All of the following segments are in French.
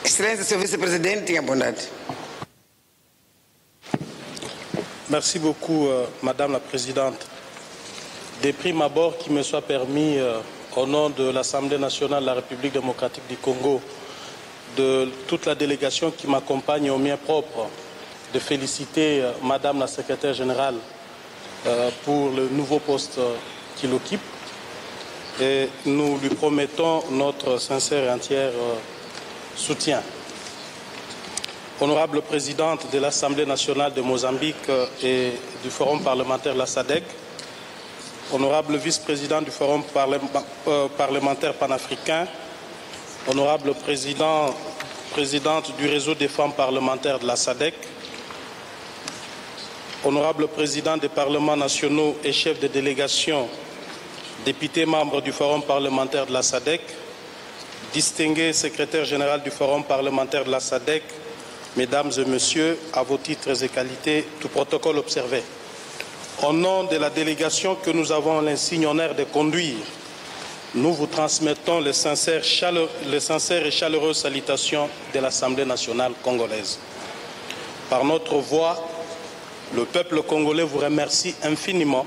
Excelência, Sr. Vice-Presidente, tenha bondade. Merci beaucoup, Madame la Présidente. De prime abord, qu'il me soit permis, au nom de l'Assemblée nationale de la République démocratique du Congo, de toute la délégation qui m'accompagne au mien propre, de féliciter Madame la Secrétaire générale pour le nouveau poste qu'il occupe. Et nous lui promettons notre sincère et entier soutien. Honorable Présidente de l'Assemblée nationale de Mozambique et du Forum parlementaire de la SADC, Honorable Vice-président du Forum parlementaire panafricain, Honorable Présidente du Réseau des femmes parlementaires de la SADC, Honorable Président des parlements nationaux et chef de délégation, député membre du Forum parlementaire de la SADC, distingué secrétaire général du Forum parlementaire de la SADC, Mesdames et Messieurs, à vos titres et qualités, tout protocole observé. Au nom de la délégation que nous avons l'insigne honneur de conduire, nous vous transmettons les sincères et chaleureuses salutations de l'Assemblée nationale congolaise. Par notre voix, le peuple congolais vous remercie infiniment,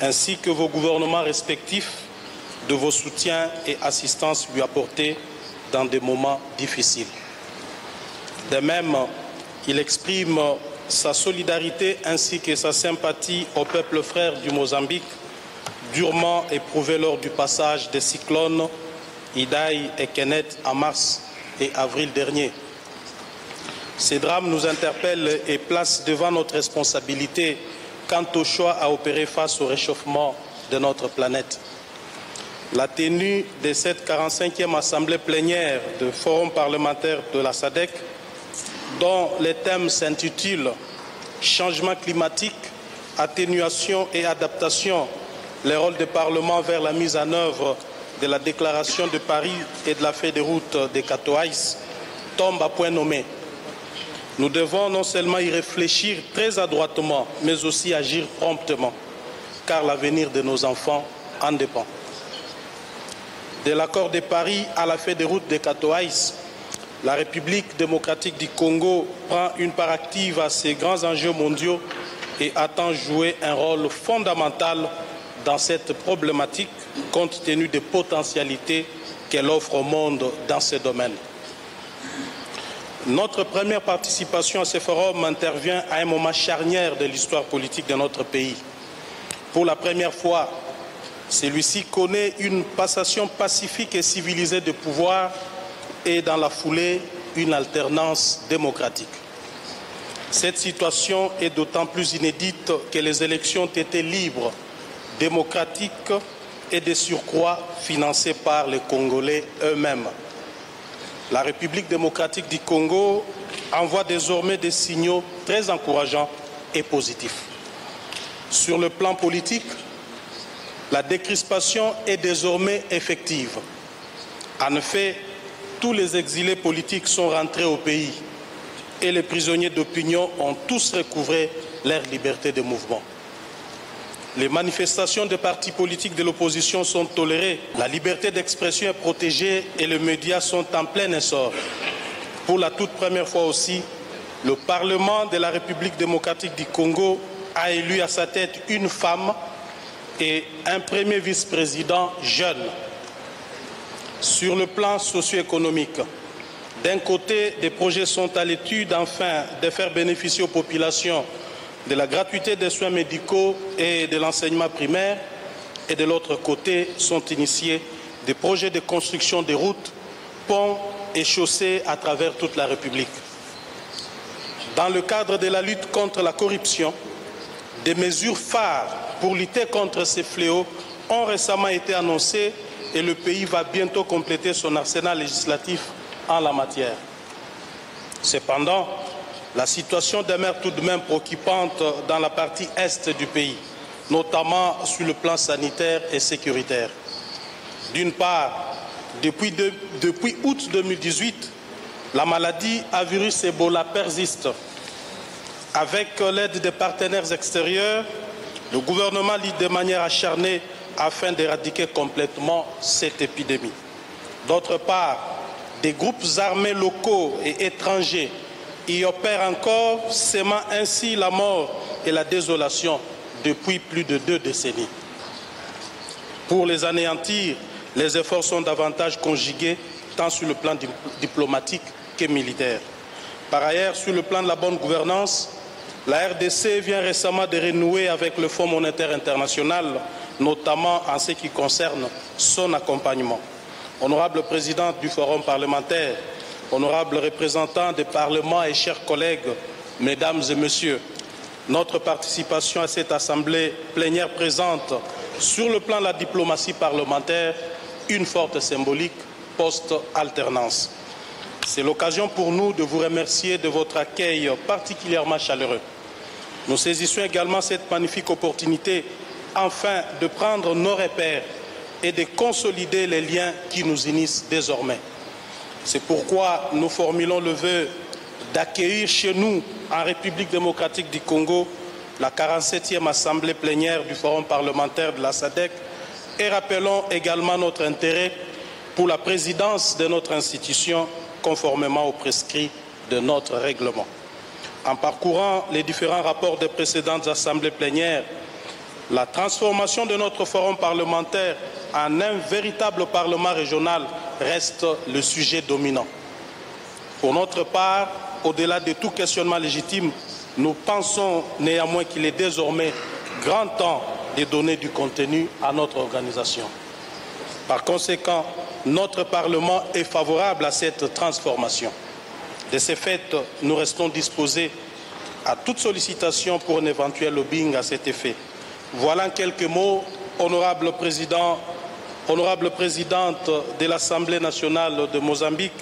ainsi que vos gouvernements respectifs, de vos soutiens et assistances lui apportés dans des moments difficiles. De même, il exprime sa solidarité ainsi que sa sympathie au peuple frère du Mozambique, durement éprouvé lors du passage des cyclones Idai et Kenneth en mars et avril dernier. Ces drames nous interpellent et placent devant notre responsabilité quant au choix à opérer face au réchauffement de notre planète. La tenue de cette 45e assemblée plénière du Forum parlementaire de la SADC, dont les thèmes s'intitulent « Changement climatique, atténuation et adaptation, les rôles des parlements vers la mise en œuvre de la déclaration de Paris et de la feuille de route de Katowice » tombe à point nommé. Nous devons non seulement y réfléchir très adroitement, mais aussi agir promptement, car l'avenir de nos enfants en dépend. De l'accord de Paris à la feuille de route de Katowice, la République démocratique du Congo prend une part active à ces grands enjeux mondiaux et attend jouer un rôle fondamental dans cette problématique compte tenu des potentialités qu'elle offre au monde dans ce domaine. Notre première participation à ce forum intervient à un moment charnière de l'histoire politique de notre pays. Pour la première fois, celui-ci connaît une passation pacifique et civilisée de pouvoir et dans la foulée, une alternance démocratique. Cette situation est d'autant plus inédite que les élections ont été libres, démocratiques et de surcroît financées par les Congolais eux-mêmes. La République démocratique du Congo envoie désormais des signaux très encourageants et positifs. Sur le plan politique, la décrispation est désormais effective. En effet, tous les exilés politiques sont rentrés au pays et les prisonniers d'opinion ont tous recouvré leur liberté de mouvement. Les manifestations des partis politiques de l'opposition sont tolérées, la liberté d'expression est protégée et les médias sont en plein essor. Pour la toute première fois aussi, le Parlement de la République démocratique du Congo a élu à sa tête une femme et un premier vice-président jeune. Sur le plan socio-économique, d'un côté, des projets sont à l'étude afin de faire bénéficier aux populations de la gratuité des soins médicaux et de l'enseignement primaire, et de l'autre côté sont initiés des projets de construction de routes, ponts et chaussées à travers toute la République. Dans le cadre de la lutte contre la corruption, des mesures phares pour lutter contre ces fléaux ont récemment été annoncées et le pays va bientôt compléter son arsenal législatif en la matière. Cependant, la situation demeure tout de même préoccupante dans la partie est du pays, notamment sur le plan sanitaire et sécuritaire. D'une part, depuis août 2018, la maladie à virus Ebola persiste. Avec l'aide des partenaires extérieurs, le gouvernement lutte de manière acharnée afin d'éradiquer complètement cette épidémie. D'autre part, des groupes armés locaux et étrangers y opèrent encore, sémant ainsi la mort et la désolation depuis plus de 2 décennies. Pour les anéantir, les efforts sont davantage conjugués tant sur le plan diplomatique que militaire. Par ailleurs, sur le plan de la bonne gouvernance, la RDC vient récemment de renouer avec le Fonds monétaire international, notamment en ce qui concerne son accompagnement. Honorable présidente du Forum parlementaire, honorables représentants des parlements et chers collègues, mesdames et messieurs, notre participation à cette assemblée plénière présente, sur le plan de la diplomatie parlementaire, une forte symbolique post-alternance. C'est l'occasion pour nous de vous remercier de votre accueil particulièrement chaleureux. Nous saisissons également cette magnifique opportunité afin de prendre nos repères et de consolider les liens qui nous unissent désormais. C'est pourquoi nous formulons le vœu d'accueillir chez nous, en République démocratique du Congo, la 47e assemblée plénière du Forum parlementaire de la SADC et rappelons également notre intérêt pour la présidence de notre institution conformément aux prescrits de notre règlement. En parcourant les différents rapports des précédentes assemblées plénières, la transformation de notre forum parlementaire en un véritable parlement régional reste le sujet dominant. Pour notre part, au-delà de tout questionnement légitime, nous pensons néanmoins qu'il est désormais grand temps de donner du contenu à notre organisation. Par conséquent, notre Parlement est favorable à cette transformation. De ce fait, nous restons disposés à toute sollicitation pour un éventuel lobbying à cet effet. Voilà en quelques mots, honorable président, honorable présidente de l'Assemblée nationale de Mozambique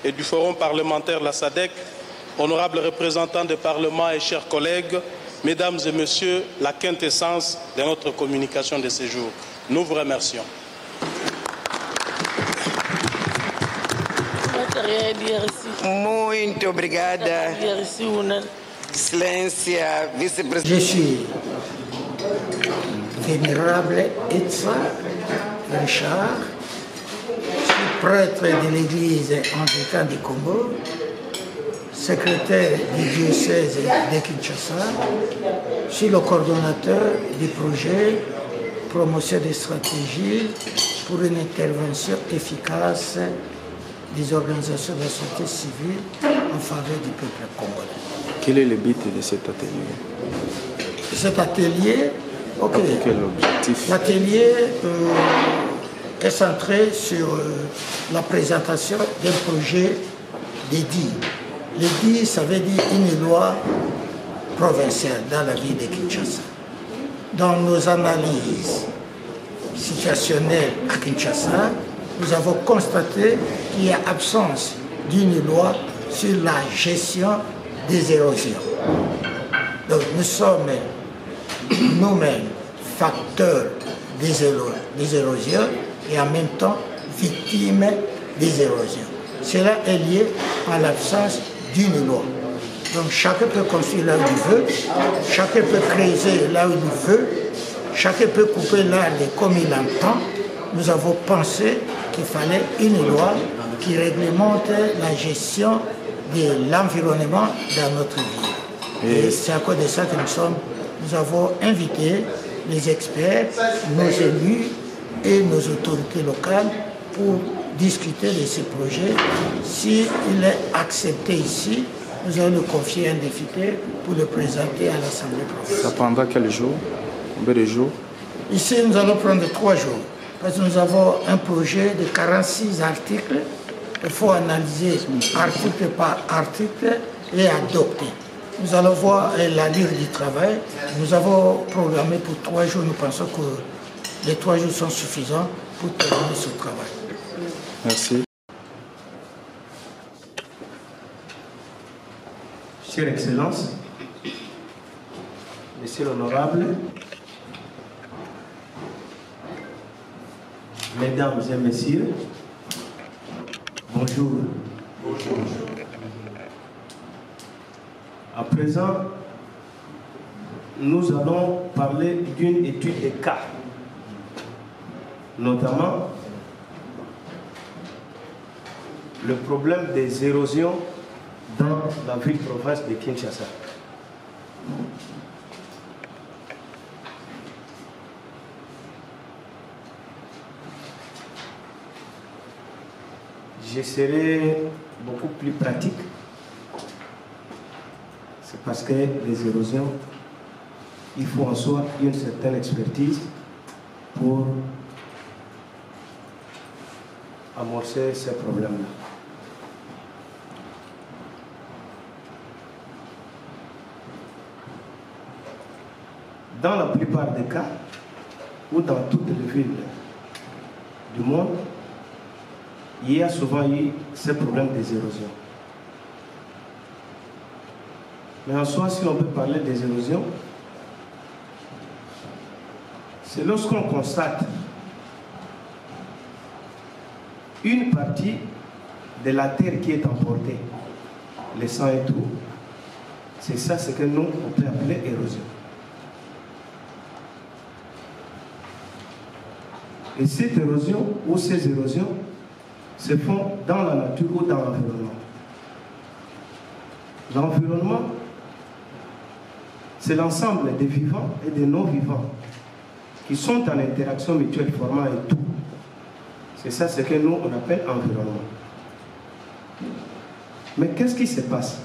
et du Forum parlementaire de la SADC, honorables représentants des parlements et chers collègues, mesdames et messieurs, la quintessence de notre communication de ce jour. Nous vous remercions. Muito obrigada, Excelência Vice-Presidente. Je suis vénérable Etsa Richard, je suis prêtre de l'Église anglicane du Congo, secrétaire du diocèse de Kinshasa, je suis le coordonnateur du projet promotion des stratégies pour une intervention efficace des organisations de la société civile en faveur du peuple congolais. Quel est le but de cet atelier? Cet atelier, quel objectif? L'atelier est centré sur la présentation d'un projet d'EDI. L'EDI, ça veut dire une loi provinciale dans la ville de Kinshasa. Dans nos analyses situationnelles à Kinshasa, nous avons constaté qu'il y a absence d'une loi sur la gestion des érosions. Donc nous sommes nous-mêmes facteurs des érosions et en même temps victimes des érosions. Cela est lié à l'absence d'une loi. Donc chacun peut construire là où il veut, chacun peut creuser là où il veut, chacun peut couper l'arbre comme il entend. Nous avons pensé qu'il fallait une loi qui réglemente la gestion de l'environnement dans notre ville. Et c'est à cause de ça que nous avons invité les experts, nos élus et nos autorités locales pour discuter de ce projet. S'il est accepté ici, nous allons le confier à un député pour le présenter à l'Assemblée provinciale. Ça prendra quel jour? Combien de jours? Ici, nous allons prendre 3 jours. Parce que nous avons un projet de 46 articles. Il faut analyser article par article et adopter. Nous allons voir l'allure du travail. Nous avons programmé pour 3 jours. Nous pensons que les 3 jours sont suffisants pour terminer ce travail. Merci. Chère Excellence, Monsieur l'Honorable, Mesdames et Messieurs, bonjour. Bonjour. À présent, nous allons parler d'une étude de cas, notamment le problème des érosions dans la ville-province de Kinshasa. Je serai beaucoup plus pratique. C'est parce que les érosions, il faut en soi une certaine expertise pour amorcer ces problèmes-là. Dans la plupart des cas, ou dans toutes les villes du monde, il y a souvent eu ces problèmes des érosions. Mais en soi, si l'on peut parler des érosions, c'est lorsqu'on constate une partie de la terre qui est emportée, le sang et tout, c'est ça ce que nous, on peut appeler érosion. Et cette érosion ou ces érosions se font dans la nature ou dans l'environnement. L'environnement, c'est l'ensemble des vivants et des non-vivants qui sont en interaction mutuelle formant un tout. C'est ça ce que nous, on appelle environnement. Mais qu'est-ce qui se passe?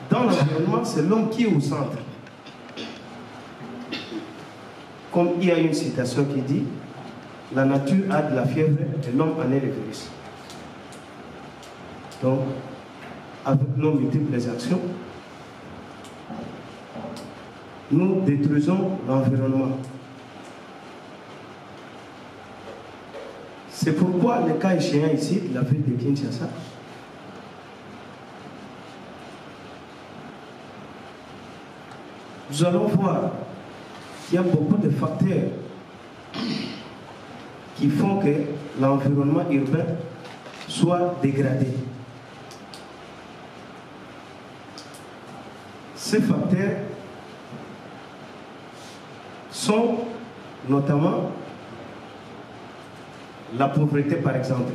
Dans l'environnement, c'est l'homme qui est au centre. Comme il y a une citation qui dit « La nature a de la fièvre et l'homme en est le virus ». Donc, avec nos multiples actions, nous détruisons l'environnement. C'est pourquoi le cas échéant ici, la ville de Kinshasa, nous allons voir qu'il y a beaucoup de facteurs qui font que l'environnement urbain soit dégradé. Ces facteurs sont notamment la pauvreté, par exemple.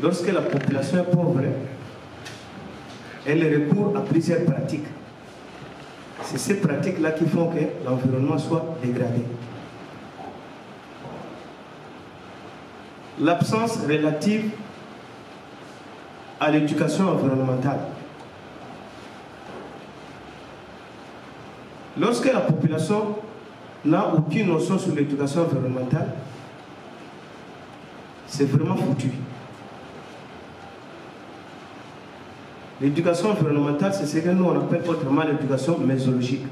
Lorsque la population est pauvre, elle recourt à plusieurs pratiques. C'est ces pratiques-là qui font que l'environnement soit dégradé. L'absence relative à l'éducation environnementale. Lorsque la population n'a aucune notion sur l'éducation environnementale, c'est vraiment foutu. L'éducation environnementale, c'est ce que nous on appelle autrement l'éducation mésologique.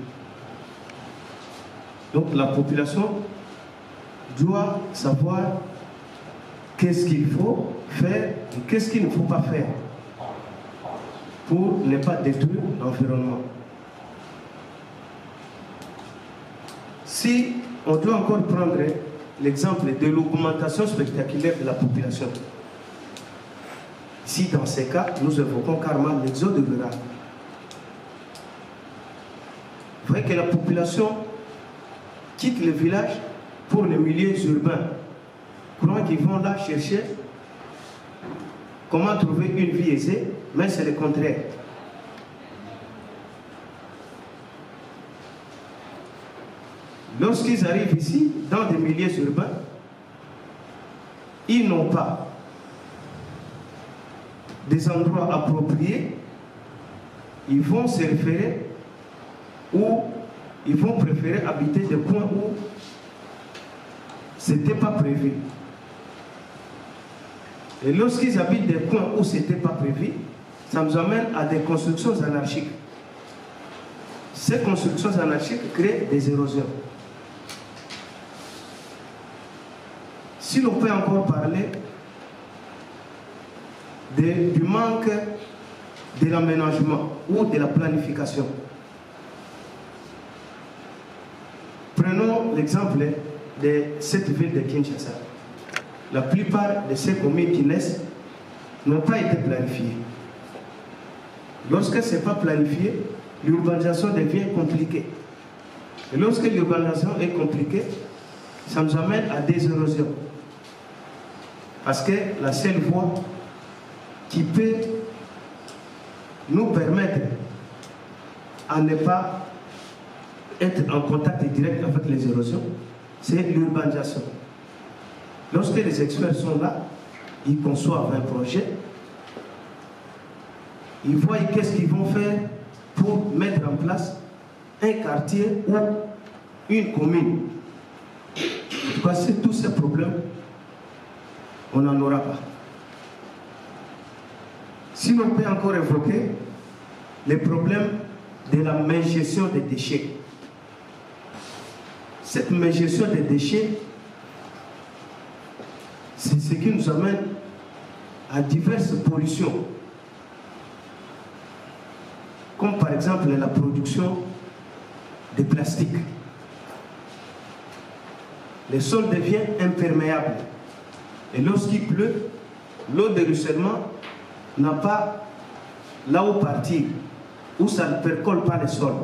Donc la population doit savoir qu'est-ce qu'il faut faire et qu'est-ce qu'il ne faut pas faire pour ne pas détruire l'environnement. Si on doit encore prendre l'exemple de l'augmentation spectaculaire de la population, si dans ces cas, nous évoquons carrément l'exode rural. Vous voyez que la population quitte le village pour les milieux urbains, croyant qu'ils vont là chercher comment trouver une vie aisée, mais c'est le contraire. Lorsqu'ils arrivent ici, dans des milieux urbains, ils n'ont pas des endroits appropriés, ils vont se référer ou ils vont préférer habiter des coins où ce n'était pas prévu. Et lorsqu'ils habitent des coins où ce n'était pas prévu, ça nous amène à des constructions anarchiques. Ces constructions anarchiques créent des érosions. Si l'on peut encore parler du manque de l'aménagement ou de la planification. Prenons l'exemple de cette ville de Kinshasa. La plupart de ces communes qui naissent n'ont pas été planifiées. Lorsque ce n'est pas planifié, l'urbanisation devient compliquée. Et lorsque l'urbanisation est compliquée, ça nous amène à des érosions. Parce que la seule voie qui peut nous permettre à ne pas être en contact direct avec les érosions, c'est l'urbanisation. Lorsque les experts sont là, ils conçoivent un projet, ils voient qu'est-ce qu'ils vont faire pour mettre en place un quartier ou une commune. En tout cas, c'est tous ces problèmes, on n'en aura pas. Si l'on peut encore évoquer les problèmes de la mégestion des déchets. Cette mégestion des déchets, c'est ce qui nous amène à diverses pollutions. Comme par exemple la production de plastique. Le sol devient imperméable. Et lorsqu'il pleut, l'eau de ruissellement n'a pas là où partir, où ça ne percole pas le sol.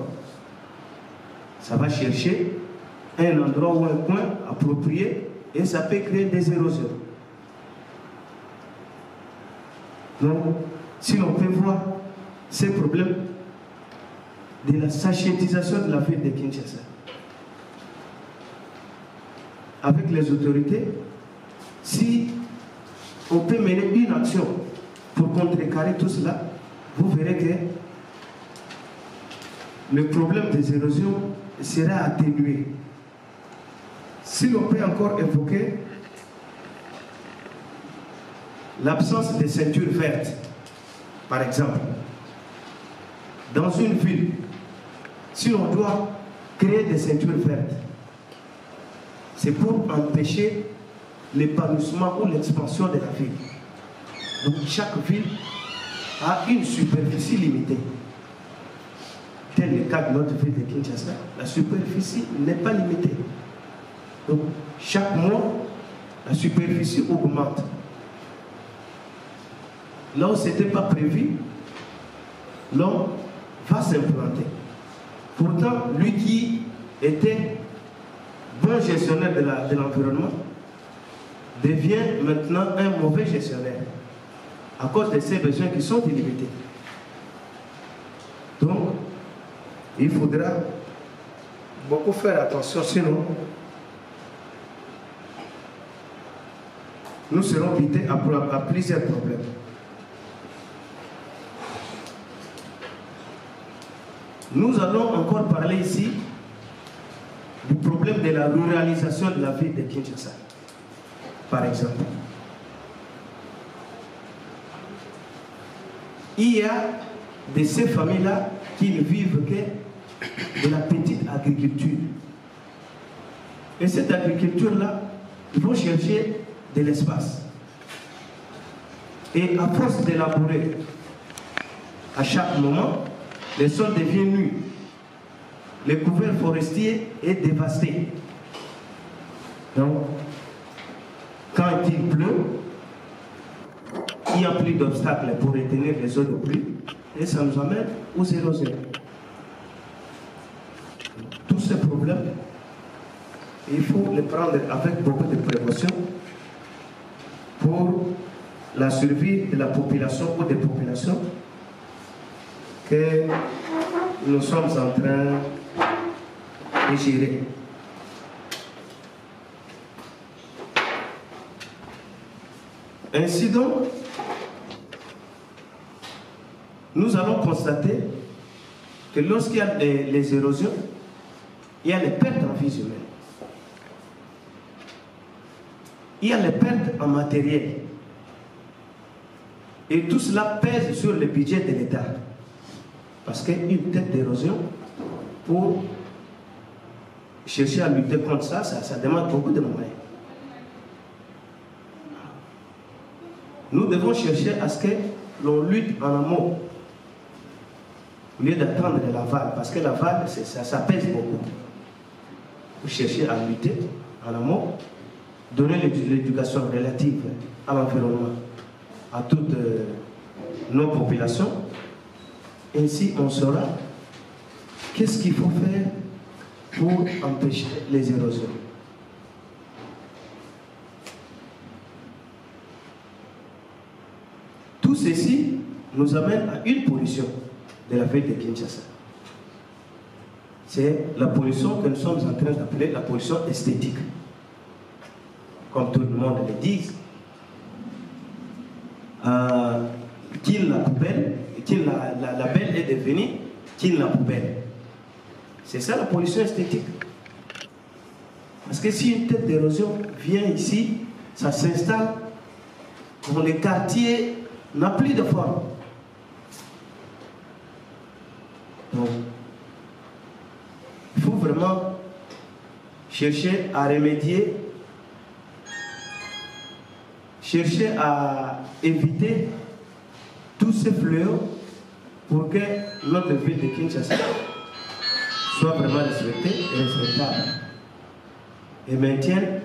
Ça va chercher un endroit ou un coin approprié et ça peut créer des érosions. Donc, si l'on peut voir ces problèmes de la sachétisation de la ville de Kinshasa, avec les autorités, si on peut mener une action pour contrecarrer tout cela, vous verrez que le problème des érosions sera atténué. Si l'on peut encore évoquer l'absence de ceintures vertes, par exemple, dans une ville, si l'on doit créer des ceintures vertes, c'est pour empêcher l'épanouissement ou l'expansion de la ville. Donc chaque ville a une superficie limitée. Tel est le cas de notre ville de Kinshasa, la superficie n'est pas limitée. Donc chaque mois, la superficie augmente. Là où ce n'était pas prévu, l'homme va s'implanter. Pourtant, lui qui était bon gestionnaire de l'environnement devient maintenant un mauvais gestionnaire à cause de ces besoins qui sont illimités. Donc, il faudra beaucoup faire attention, sinon nous serons butés à plusieurs problèmes. Nous allons encore parler ici du problème de la ruralisation de la ville de Kinshasa, par exemple. Il y a de ces familles-là qui ne vivent que de la petite agriculture. Et cette agriculture-là, ils vont chercher de l'espace. Et à force d'élaborer, à chaque moment, le sol devient nu. Le couvert forestier est dévasté. Donc, quand il pleut, il n'y a plus d'obstacles pour retenir les eaux de pluie et ça nous amène aux érosions. Tous ces problèmes, il faut les prendre avec beaucoup de précautions pour la survie de la population ou des populations que nous sommes en train de gérer. Ainsi donc, nous allons constater que lorsqu'il y a les érosions, il y a les pertes en vie humaine. Il y a les pertes en matériel. Et tout cela pèse sur le budget de l'État. Parce qu'une tête d'érosion, pour chercher à lutter contre ça, ça demande beaucoup de moyens. Nous devons chercher à ce que l'on lutte en amont, au lieu d'attendre l'aval, parce que l'aval, ça pèse beaucoup. Vous cherchez à lutter en amont, donner l'éducation relative à l'environnement, à toutes nos populations. Ainsi, on saura qu'est-ce qu'il faut faire pour empêcher les érosions. ceci nous amène à une pollution de la ville de Kinshasa. C'est la pollution que nous sommes en train d'appeler la pollution esthétique. Comme tout le monde le dit, qu'il la poubelle, qu'il la belle est devenue, qu'il la poubelle. C'est ça la pollution esthétique. Parce que si une tête d'érosion vient ici, ça s'installe dans les quartiers, n'a plus de forme. Donc, il faut vraiment chercher à remédier, chercher à éviter tous ces fléaux pour que notre ville de Kinshasa soit vraiment respectée et respectable et maintienne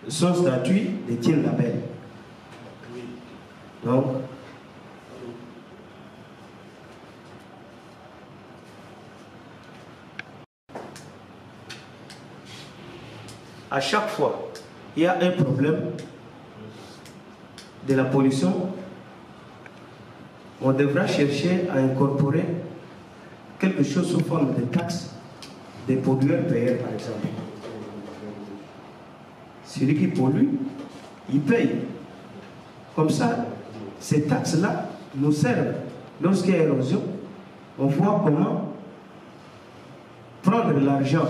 son statut de Kin Label. Donc, à chaque fois, il y a un problème de la pollution, on devra chercher à incorporer quelque chose sous forme de taxes des pollueurs-payeurs, par exemple. Celui qui pollue, il paye. Comme ça, ces taxes-là nous servent. Lorsqu'il y a érosion, on voit comment prendre l'argent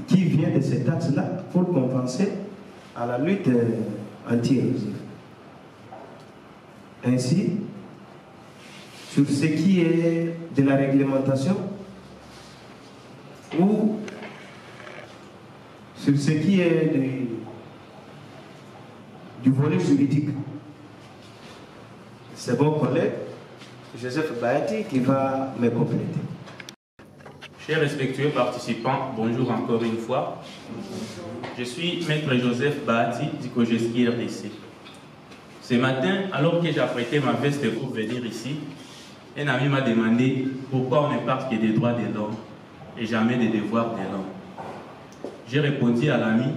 qui vient de ces taxes-là pour compenser à la lutte anti-érosive. Ainsi, sur ce qui est de la réglementation ou sur ce qui est du volet juridique, c'est mon collègue Joseph Bahati qui va me compléter. Chers respectueux participants, bonjour encore une fois. Je suis Maître Joseph Bahati du COGESKI RDC. Ce matin, alors que j'apprêtais ma veste pour venir ici, un ami m'a demandé pourquoi on ne parle que des droits de l'homme et jamais des devoirs de l'homme. J'ai répondu à l'ami,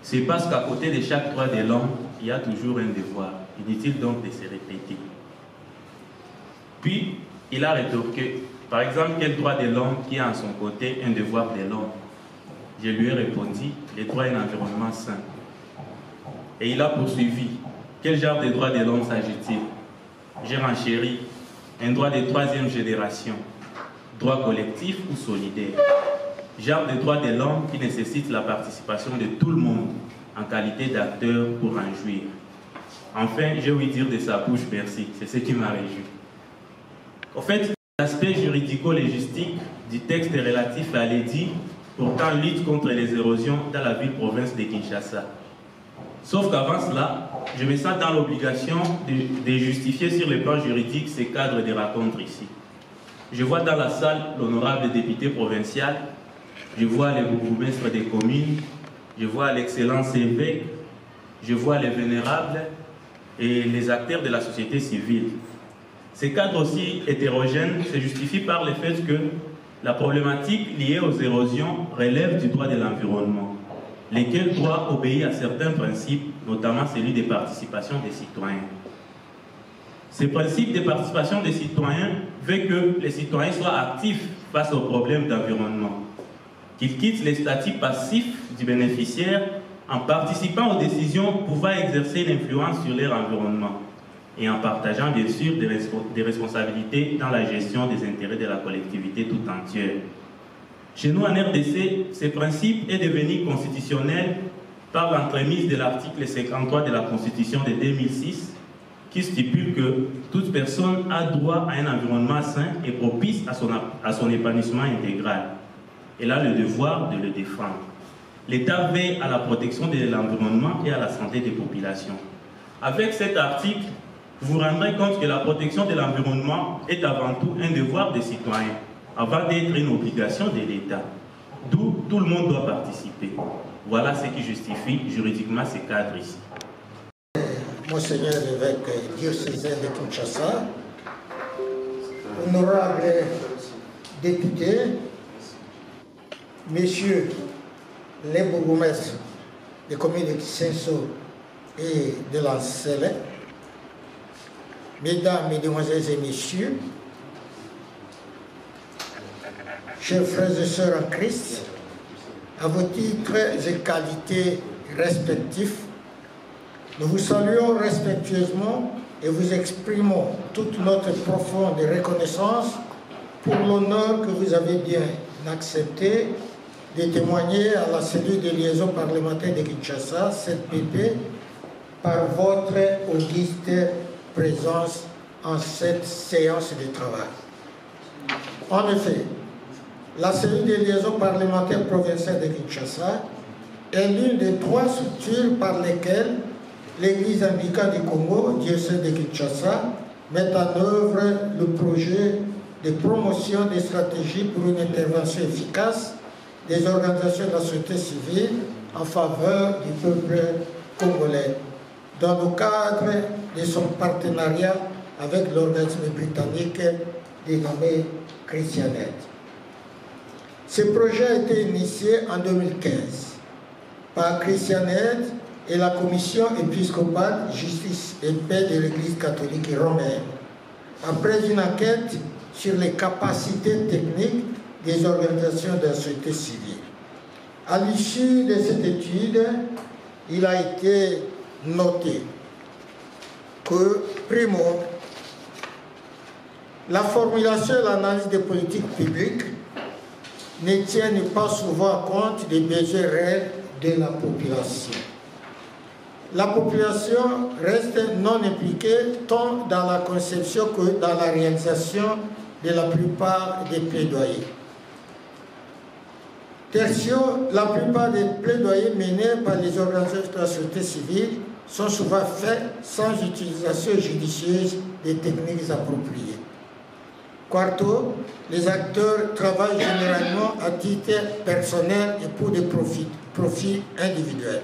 c'est parce qu'à côté de chaque droit de l'homme, il y a toujours un devoir. Inutile donc de se répéter. Puis, il a rétorqué, par exemple, quel droit de l'homme qui a à son côté un devoir de l'homme? Je lui ai répondu, le droit à un environnement sain. Et il a poursuivi, quel genre de droit de l'homme s'agit-il? J'ai renchéri, un droit de troisième génération, droit collectif ou solidaire. Genre de droit de l'homme qui nécessite la participation de tout le monde en qualité d'acteur pour en jouir. Enfin, j'ai ouï dire de sa bouche merci, c'est ce qui m'a réjoui. En fait, l'aspect juridico-légistique du texte relatif à l'édit portant lutte contre les érosions dans la ville-province de Kinshasa. Sauf qu'avant cela, je me sens dans l'obligation de justifier sur le plan juridique ces cadres de rencontre ici. Je vois dans la salle l'honorable député provincial, je vois les bourgmestres des communes, je vois l'excellence évêque, je vois les vénérables et les acteurs de la société civile. Ces cadres aussi hétérogènes se justifient par le fait que la problématique liée aux érosions relève du droit de l'environnement, lesquels droit obéit à certains principes, notamment celui de participation des citoyens. Ces principes de participation des citoyens veulent que les citoyens soient actifs face aux problèmes d'environnement, qu'ils quittent les statuts passifs du bénéficiaire en participant aux décisions pouvant exercer une influence sur leur environnement et en partageant bien sûr des responsabilités dans la gestion des intérêts de la collectivité tout entière. Chez nous en RDC, ce principe est devenu constitutionnel par l'entremise de l'article 53 de la Constitution de 2006 qui stipule que toute personne a droit à un environnement sain et propice à son épanouissement intégral. Elle a le devoir de le défendre. L'État veille à la protection de l'environnement et à la santé des populations. Avec cet article, vous vous rendrez compte que la protection de l'environnement est avant tout un devoir des citoyens, avant d'être une obligation de l'État, d'où tout le monde doit participer. Voilà ce qui justifie juridiquement ces cadres ici. Monseigneur l'évêque diocésain de Kinshasa, honorables députés, messieurs les bourgmestres des communes de Kisenso et de l'Ancele, Mesdames, Mesdemoiselles et Messieurs, chers frères et sœurs en Christ, à vos titres et qualités respectifs, nous vous saluons respectueusement et vous exprimons toute notre profonde reconnaissance pour l'honneur que vous avez bien accepté de témoigner à la cellule de liaison parlementaire de Kinshasa, CPP, par votre auguste présence en cette séance de travail. En effet, la cellule de liaison parlementaire provinciale de Kinshasa est l'une des 3 structures par lesquelles l'Église anglicane du Congo, diocèse de Kinshasa, met en œuvre le projet de promotion des stratégies pour une intervention efficace des organisations de la société civile en faveur du peuple congolais, dans le cadre de son partenariat avec l'organisme britannique dénommé ChristianAid. Ce projet a été initié en 2015 par ChristianAid et la Commission épiscopale Justice et Paix de l'Église catholique romaine, après une enquête sur les capacités techniques des organisations de la société civile. À l'issue de cette étude, il a été noté que, primo, la formulation et l'analyse des politiques publiques ne tiennent pas souvent compte des besoins réels de la population. La population reste non impliquée tant dans la conception que dans la réalisation de la plupart des plaidoyers. Tertio, la plupart des plaidoyers menés par les organisations de la société civile sont souvent faits sans utilisation judicieuse des techniques appropriées. Quarto, les acteurs travaillent généralement à titre personnel et pour des profits individuels.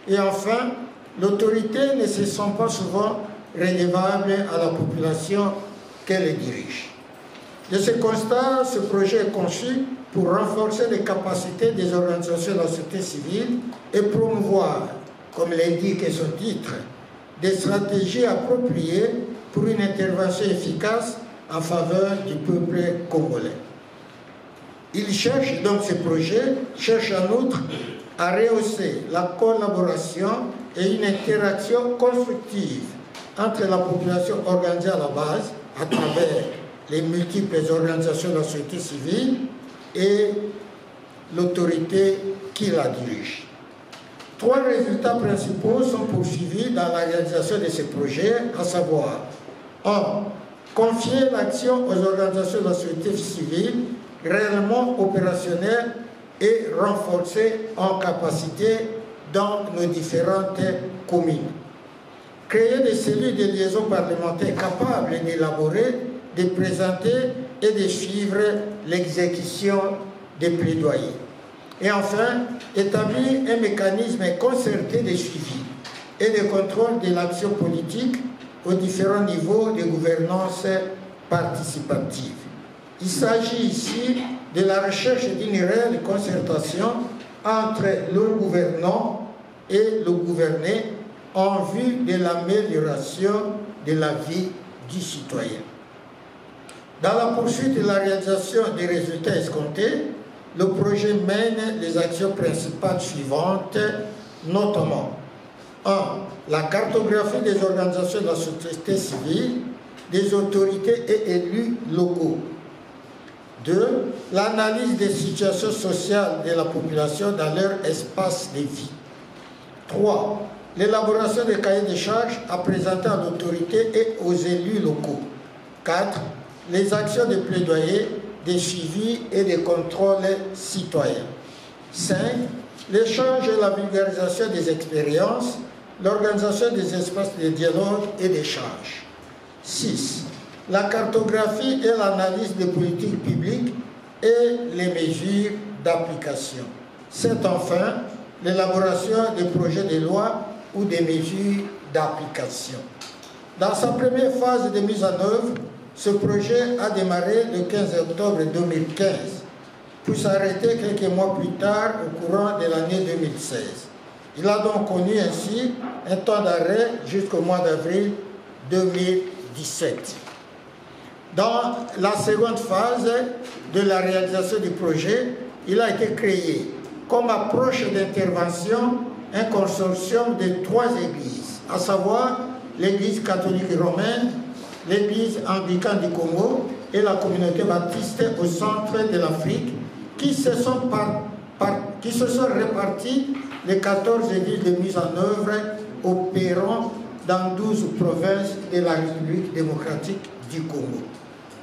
Et enfin, l'autorité ne se sent pas souvent redevable à la population qu'elle dirige. De ce constat, ce projet est conçu pour renforcer les capacités des organisations de la société civile et promouvoir, comme l'indique son titre, des stratégies appropriées pour une intervention efficace en faveur du peuple congolais. Il cherche, donc ce projet, cherche en outre à rehausser la collaboration et une interaction constructive entre la population organisée à la base, à travers les multiples organisations de la société civile et l'autorité qui la dirige. 3 résultats principaux sont poursuivis dans la réalisation de ces projets, à savoir 1. Confier l'action aux organisations de la société civile réellement opérationnelles et renforcer en capacité dans nos différentes communes. Créer des cellules de liaison parlementaire capables d'élaborer, de présenter et de suivre l'exécution des plaidoyers. Et enfin, établir un mécanisme concerté de suivi et de contrôle de l'action politique aux différents niveaux de gouvernance participative. Il s'agit ici de la recherche d'une réelle concertation entre le gouvernant et le gouverné en vue de l'amélioration de la vie du citoyen. Dans la poursuite de la réalisation des résultats escomptés, le projet mène les actions principales suivantes, notamment 1. La cartographie des organisations de la société civile, des autorités et élus locaux. 2. L'analyse des situations sociales de la population dans leur espace de vie. 3. L'élaboration des cahiers de charges à présenter à l'autorité et aux élus locaux. 4. Les actions de plaidoyer, de suivi et de contrôle citoyen. 5. L'échange et la vulgarisation des expériences, l'organisation des espaces de dialogue et d'échange. 6. La cartographie et l'analyse des politiques publiques et les mesures d'application. 7. Enfin, l'élaboration des projets de loi ou des mesures d'application. Dans sa première phase de mise en œuvre, ce projet a démarré le 15 octobre 2015, pour s'arrêter quelques mois plus tard au courant de l'année 2016. Il a donc connu ainsi un temps d'arrêt jusqu'au mois d'avril 2017. Dans la seconde phase de la réalisation du projet, il a été créé comme approche d'intervention un consortium de 3 églises, à savoir l'Église catholique romaine, l'Église anglicane du Congo et la communauté baptiste au centre de l'Afrique, qui se sont répartis les 14 villes de mise en œuvre opérant dans 12 provinces de la République démocratique du Congo.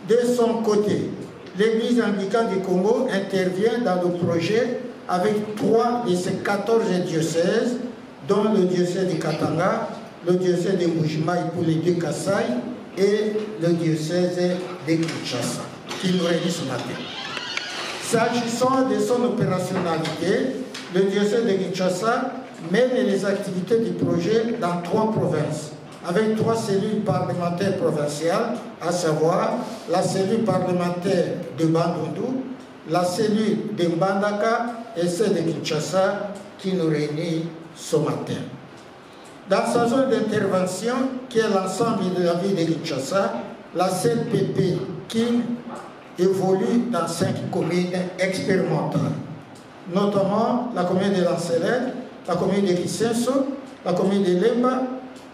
De son côté, l'Église anglicane du Congo intervient dans le projet avec 3 de ses 14 diocèses, dont le diocèse de Katanga, le diocèse de Mbuji-Mayi pour les 2 Kasaï et le diocèse de Kinshasa, qui nous réunit ce matin. S'agissant de son opérationnalité, le diocèse de Kinshasa mène les activités du projet dans 3 provinces, avec 3 cellules parlementaires provinciales, à savoir la cellule parlementaire de Bandundu, la cellule de Mbandaka et celle de Kinshasa qui nous réunit ce matin. Dans sa zone d'intervention, qui est l'ensemble de la ville de Kinshasa, la CNPP Kin évolue dans 5 communes expérimentales, notamment la commune de Lancelette, la commune de Kisenso, la commune de Lemba,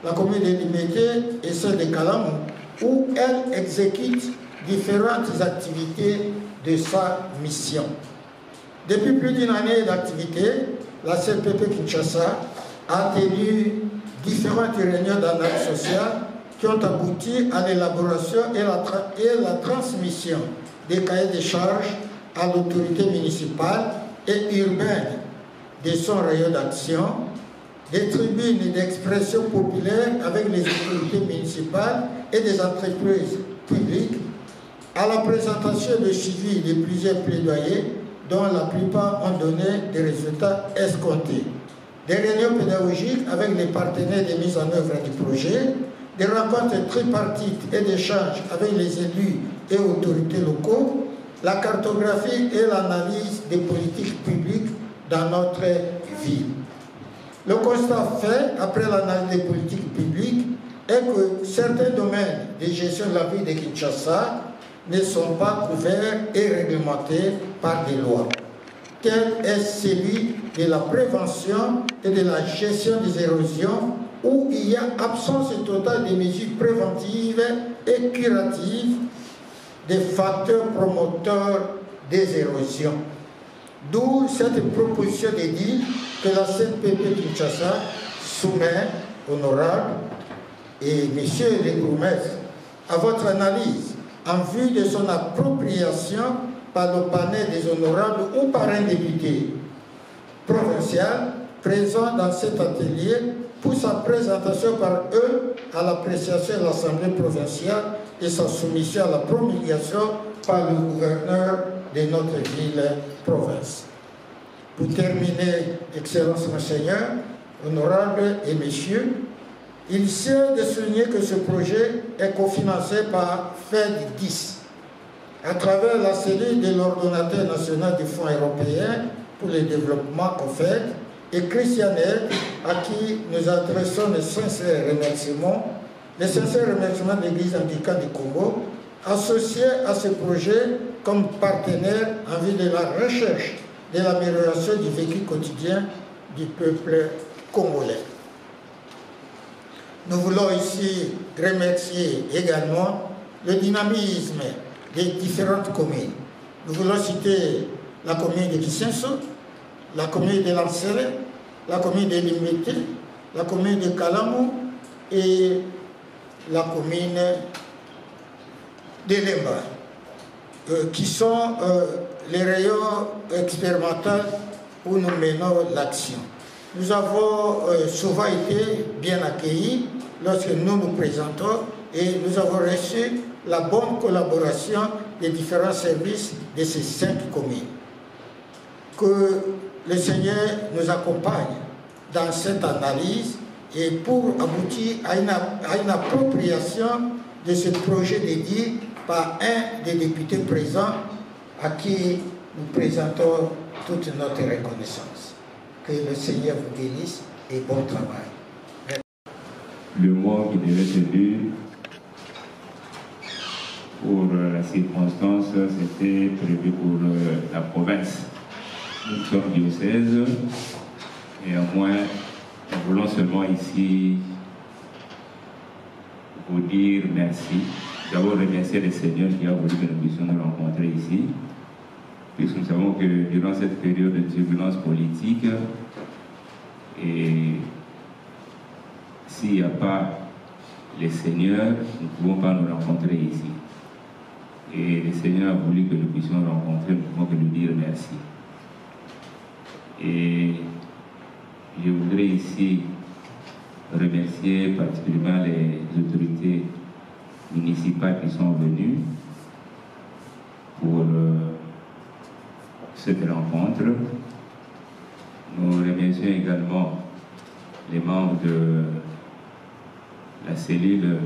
la commune de Limete et celle de Kalamu, où elle exécute différentes activités de sa mission. Depuis plus d'1 année d'activité, la CNPP Kinshasa a tenu différentes réunions d'analyse sociale qui ont abouti à l'élaboration et la transmission des cahiers de charges à l'autorité municipale et urbaine de son rayon d'action, des tribunes d'expression populaire avec les autorités municipales et des entreprises publiques, à la présentation de suivi de plusieurs plaidoyers dont la plupart ont donné des résultats escomptés, des réunions pédagogiques avec les partenaires de mise en œuvre du projet, des rencontres tripartites et d'échanges avec les élus et autorités locaux, la cartographie et l'analyse des politiques publiques dans notre ville. Le constat fait, après l'analyse des politiques publiques, est que certains domaines de gestion de la ville de Kinshasa ne sont pas couverts et réglementés par des lois. Tel est celui de la prévention et de la gestion des érosions, où il y a absence totale de mesures préventives et curatives des facteurs promoteurs des érosions. D'où cette proposition de dire que la CNPP Kinshasa soumet, honorable et messieurs les bourgmestres, à votre analyse en vue de son appropriation par le panel des honorables ou par un député provincial présent dans cet atelier pour sa présentation par eux à l'appréciation de l'Assemblée provinciale et sa soumission à la promulgation par le gouverneur de notre ville-province. Pour terminer, Excellence Monseigneur, honorables et messieurs, il sert de souligner que ce projet est cofinancé par FED 10 à travers la cellule de l'ordonnateur national du Fonds européen pour le développement COFED et Christianet, à qui nous adressons les sincères remerciements de l'Église anglicane du Congo, associée à ce projet comme partenaire en vue de la recherche de l'amélioration du vécu quotidien du peuple congolais. Nous voulons ici remercier également le dynamisme des différentes communes. Nous voulons citer la commune de Kisenso, la commune de Lansere, la commune de Limete, la commune de Kalamu et la commune de Lemba, qui sont les rayons expérimentaux où nous menons l'action. Nous avons souvent été bien accueillis lorsque nous nous présentons et nous avons reçu la bonne collaboration des différents services de ces 5 communes. Que le Seigneur nous accompagne dans cette analyse et pour aboutir à une appropriation de ce projet dédié par un des députés présents à qui nous présentons toute notre reconnaissance. Que le Seigneur vous bénisse et bon travail. Le mot qui devait être lu pour la circonstance, c'était prévu pour la province. Nous sommes diocèses et au moins, nous voulons seulement ici vous dire merci. D'abord remercier le Seigneur qui a voulu que nous puissions nous rencontrer ici, puisque nous savons que durant cette période de turbulence politique, et s'il n'y a pas le Seigneur, nous ne pouvons pas nous rencontrer ici. Et le Seigneur a voulu que nous puissions nous rencontrer, nous ne pouvons que lui dire merci. Et je voudrais ici remercier particulièrement les autorités municipales qui sont venues pour cette rencontre. Nous remercions également les membres de la cellule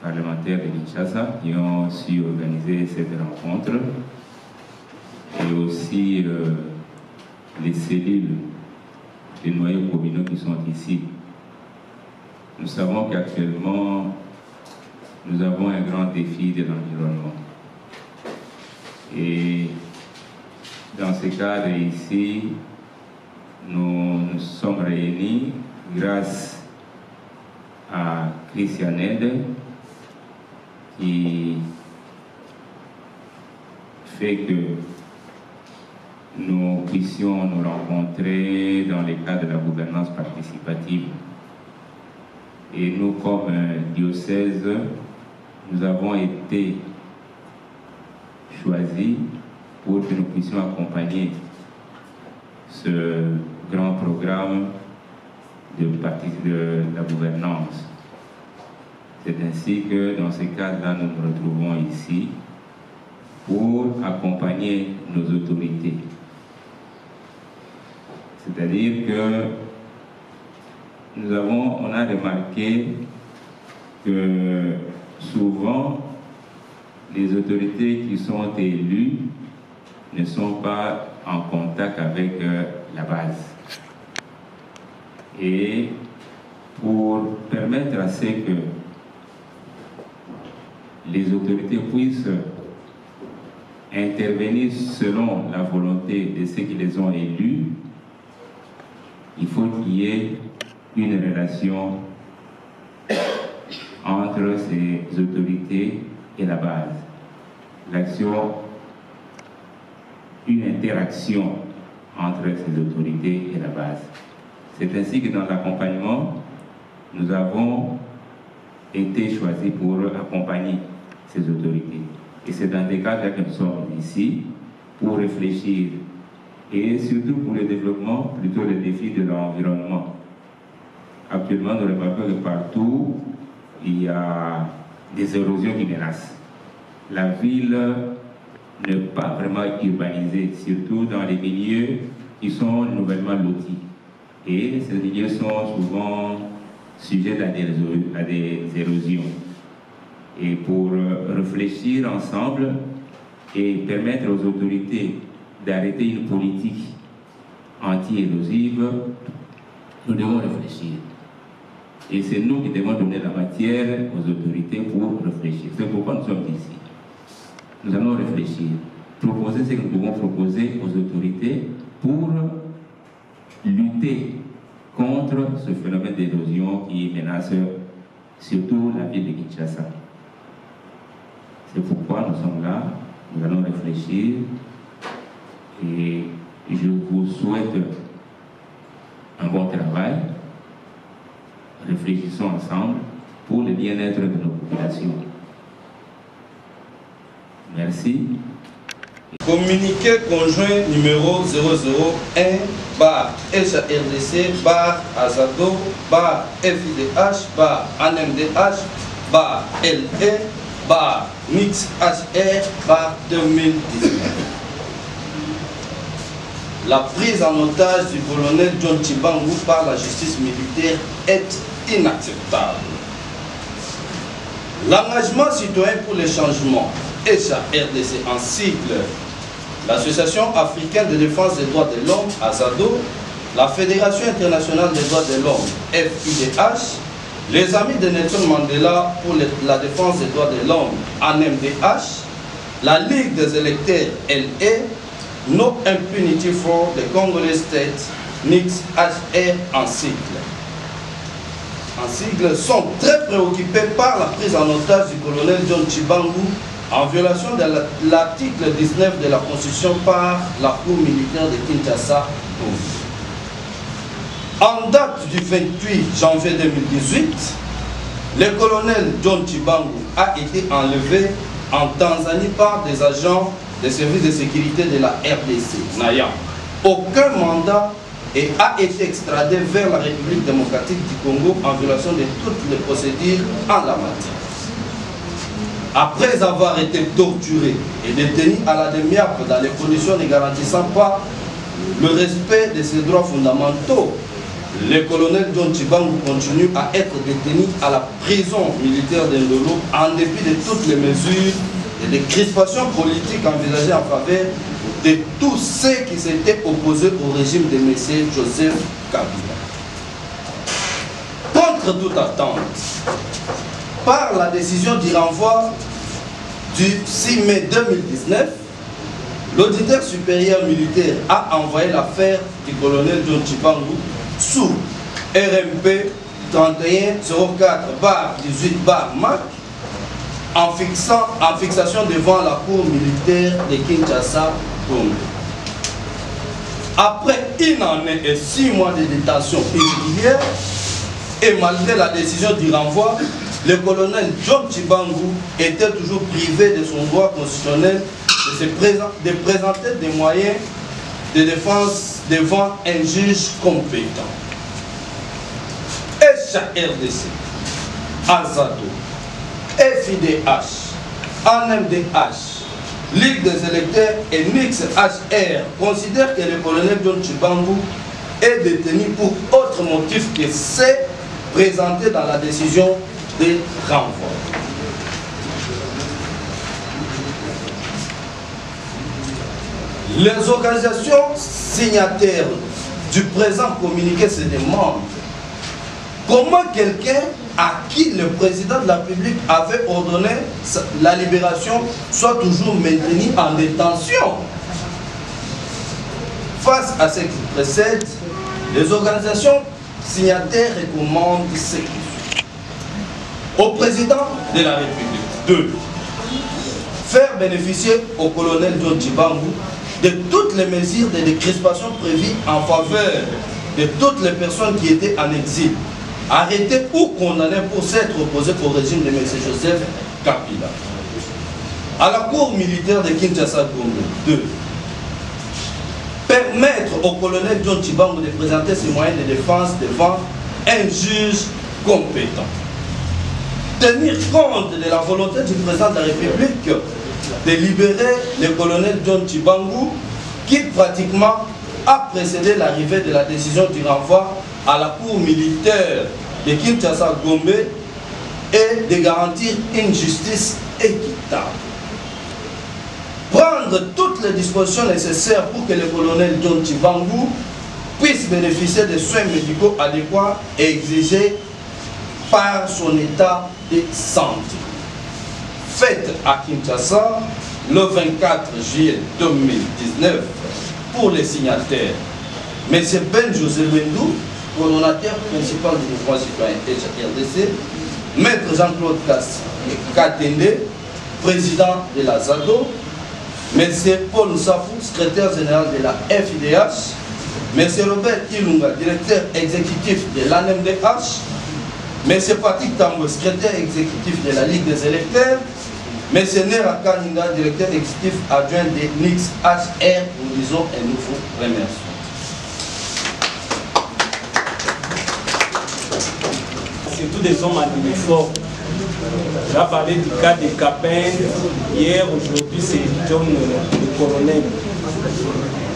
parlementaire de Kinshasa qui ont su organiser cette rencontre et aussi les cellules des noyaux communaux qui sont ici. Nous savons qu'actuellement, nous avons un grand défi de l'environnement. Et dans ce cadre ici, nous nous sommes réunis grâce à Christianed qui fait que nous puissions nous rencontrer dans le cadre de la gouvernance participative. Et nous, comme diocèse, nous avons été choisis pour que nous puissions accompagner ce grand programme de la gouvernance. C'est ainsi que dans ce cadre-là, nous nous retrouvons ici pour accompagner nos autorités. C'est-à-dire que on a remarqué que souvent les autorités qui sont élues ne sont pas en contact avec la base. Et pour permettre à ce que les autorités puissent intervenir selon la volonté de ceux qui les ont élus, il faut qu'il y ait une relation entre ces autorités et la base. L'action, une interaction entre ces autorités et la base. C'est ainsi que dans l'accompagnement, nous avons été choisis pour accompagner ces autorités. Et c'est dans des cadres que nous sommes ici pour réfléchir et surtout pour le développement, plutôt le défi de l'environnement. Actuellement, nous remarquons que partout, il y a des érosions qui menacent. La ville n'est pas vraiment urbanisée, surtout dans les milieux qui sont nouvellement lotis. Et ces milieux sont souvent sujets à des érosions. Et pour réfléchir ensemble et permettre aux autorités d'arrêter une politique anti-érosive, nous devons réfléchir. Et c'est nous qui devons donner la matière aux autorités pour réfléchir. C'est pourquoi nous sommes ici. Nous allons réfléchir, proposer ce que nous pouvons proposer aux autorités pour lutter contre ce phénomène d'érosion qui menace surtout la ville de Kinshasa. C'est pourquoi nous sommes là, nous allons réfléchir et je vous souhaite un bon travail. Réfléchissons ensemble pour le bien-être de nos populations. Merci. Communiqué conjoint numéro 001 bar SARDC bar Azado bar FIDH bar ANMDH bar LE bar Mix HR bar 2019. La prise en otage du colonel John Tshibangou par la justice militaire est inacceptable. L'engagement citoyen pour les changements SARDC en cycle l'Association africaine de défense des droits de l'homme, AZADO, la Fédération internationale des droits de l'homme, FIDH, les amis de Nelson Mandela pour la défense des droits de l'homme, ANMDH, la Ligue des électeurs, LA, No Impunity for the Congolese State, NIX-HR en sigle, sont très préoccupés par la prise en otage du colonel John Tshibangou en violation de l'article 19 de la Constitution par la Cour militaire de Kinshasa. En date du 28 janvier 2018, le colonel John Tshibangou a été enlevé en Tanzanie par des agents des services de sécurité de la RDC, n'ayant aucun mandat, et a été extradé vers la République démocratique du Congo en violation de toutes les procédures en la matière. Après avoir été torturé et détenu à la demi-heure dans les conditions ne garantissant pas le respect de ses droits fondamentaux, le colonel John Tshibangou continue à être détenu à la prison militaire de Ndolo en dépit de toutes les mesures et des crispations politiques envisagées en faveur de tous ceux qui s'étaient opposés au régime de M. Joseph Kabila. Contre toute attente, par la décision du renvoi du 6 mai 2019, l'auditeur supérieur militaire a envoyé l'affaire du colonel John Tshibangou sous RMP 3104/18/MAC en fixation devant la cour militaire de Kinshasa, Congo. Après 1 année et 6 mois de détention irrégulière et malgré la décision du renvoi, le colonel John Tshibangou était toujours privé de son droit constitutionnel de présenter des moyens de défense devant un juge compétent. RDC, AZADO, FIDH, ANMDH, Ligue des électeurs et NIX-HR considèrent que le colonel John Tshibangou est détenu pour autre motif que c'est présenté dans la décision de renvoi. Les organisations signataires du présent communiqué se demandent comment quelqu'un à qui le président de la République avait ordonné la libération soit toujours maintenu en détention. Face à ce qui précède, les organisations signataires recommandent ce qui suit. Au président de la République, 2. Faire bénéficier au colonel John Tshibangou de toutes les mesures de décrispation prévues en faveur de toutes les personnes qui étaient en exil, arrêtées ou condamnées pour s'être opposées au régime de M. Joseph Kabila. À la cour militaire de Kinshasa, Congo, 2. Permettre au colonel John Tshibangou de présenter ses moyens de défense devant un juge compétent. Tenir compte de la volonté du président de la République de libérer le colonel John Tshibangou, qui pratiquement a précédé l'arrivée de la décision du renvoi à la cour militaire de Kinshasa Gombe, et de garantir une justice équitable. Prendre toutes les dispositions nécessaires pour que le colonel John Tshibangou puisse bénéficier de soins médicaux adéquats et exigés par son état de santé. Faite à Kinshasa le 24 juillet 2019 pour les signataires M. Ben José Mendou, coordonnateur principal du mouvement citoyen RDC, Maître Jean-Claude Katende, président de la ZADO, M. Paul Nsafou, secrétaire général de la FIDH, M. Robert Ilunga, directeur exécutif de l'ANMDH, M. Patrick Tambo, secrétaire exécutif de la Ligue des électeurs, M. Nera Kaninga, directeur exécutif adjoint de NIX-HR, nous disons un nouveau remerciement. C'est tous des hommes en uniforme. J'ai parlé du cas de Capin, hier, aujourd'hui c'est John le colonel.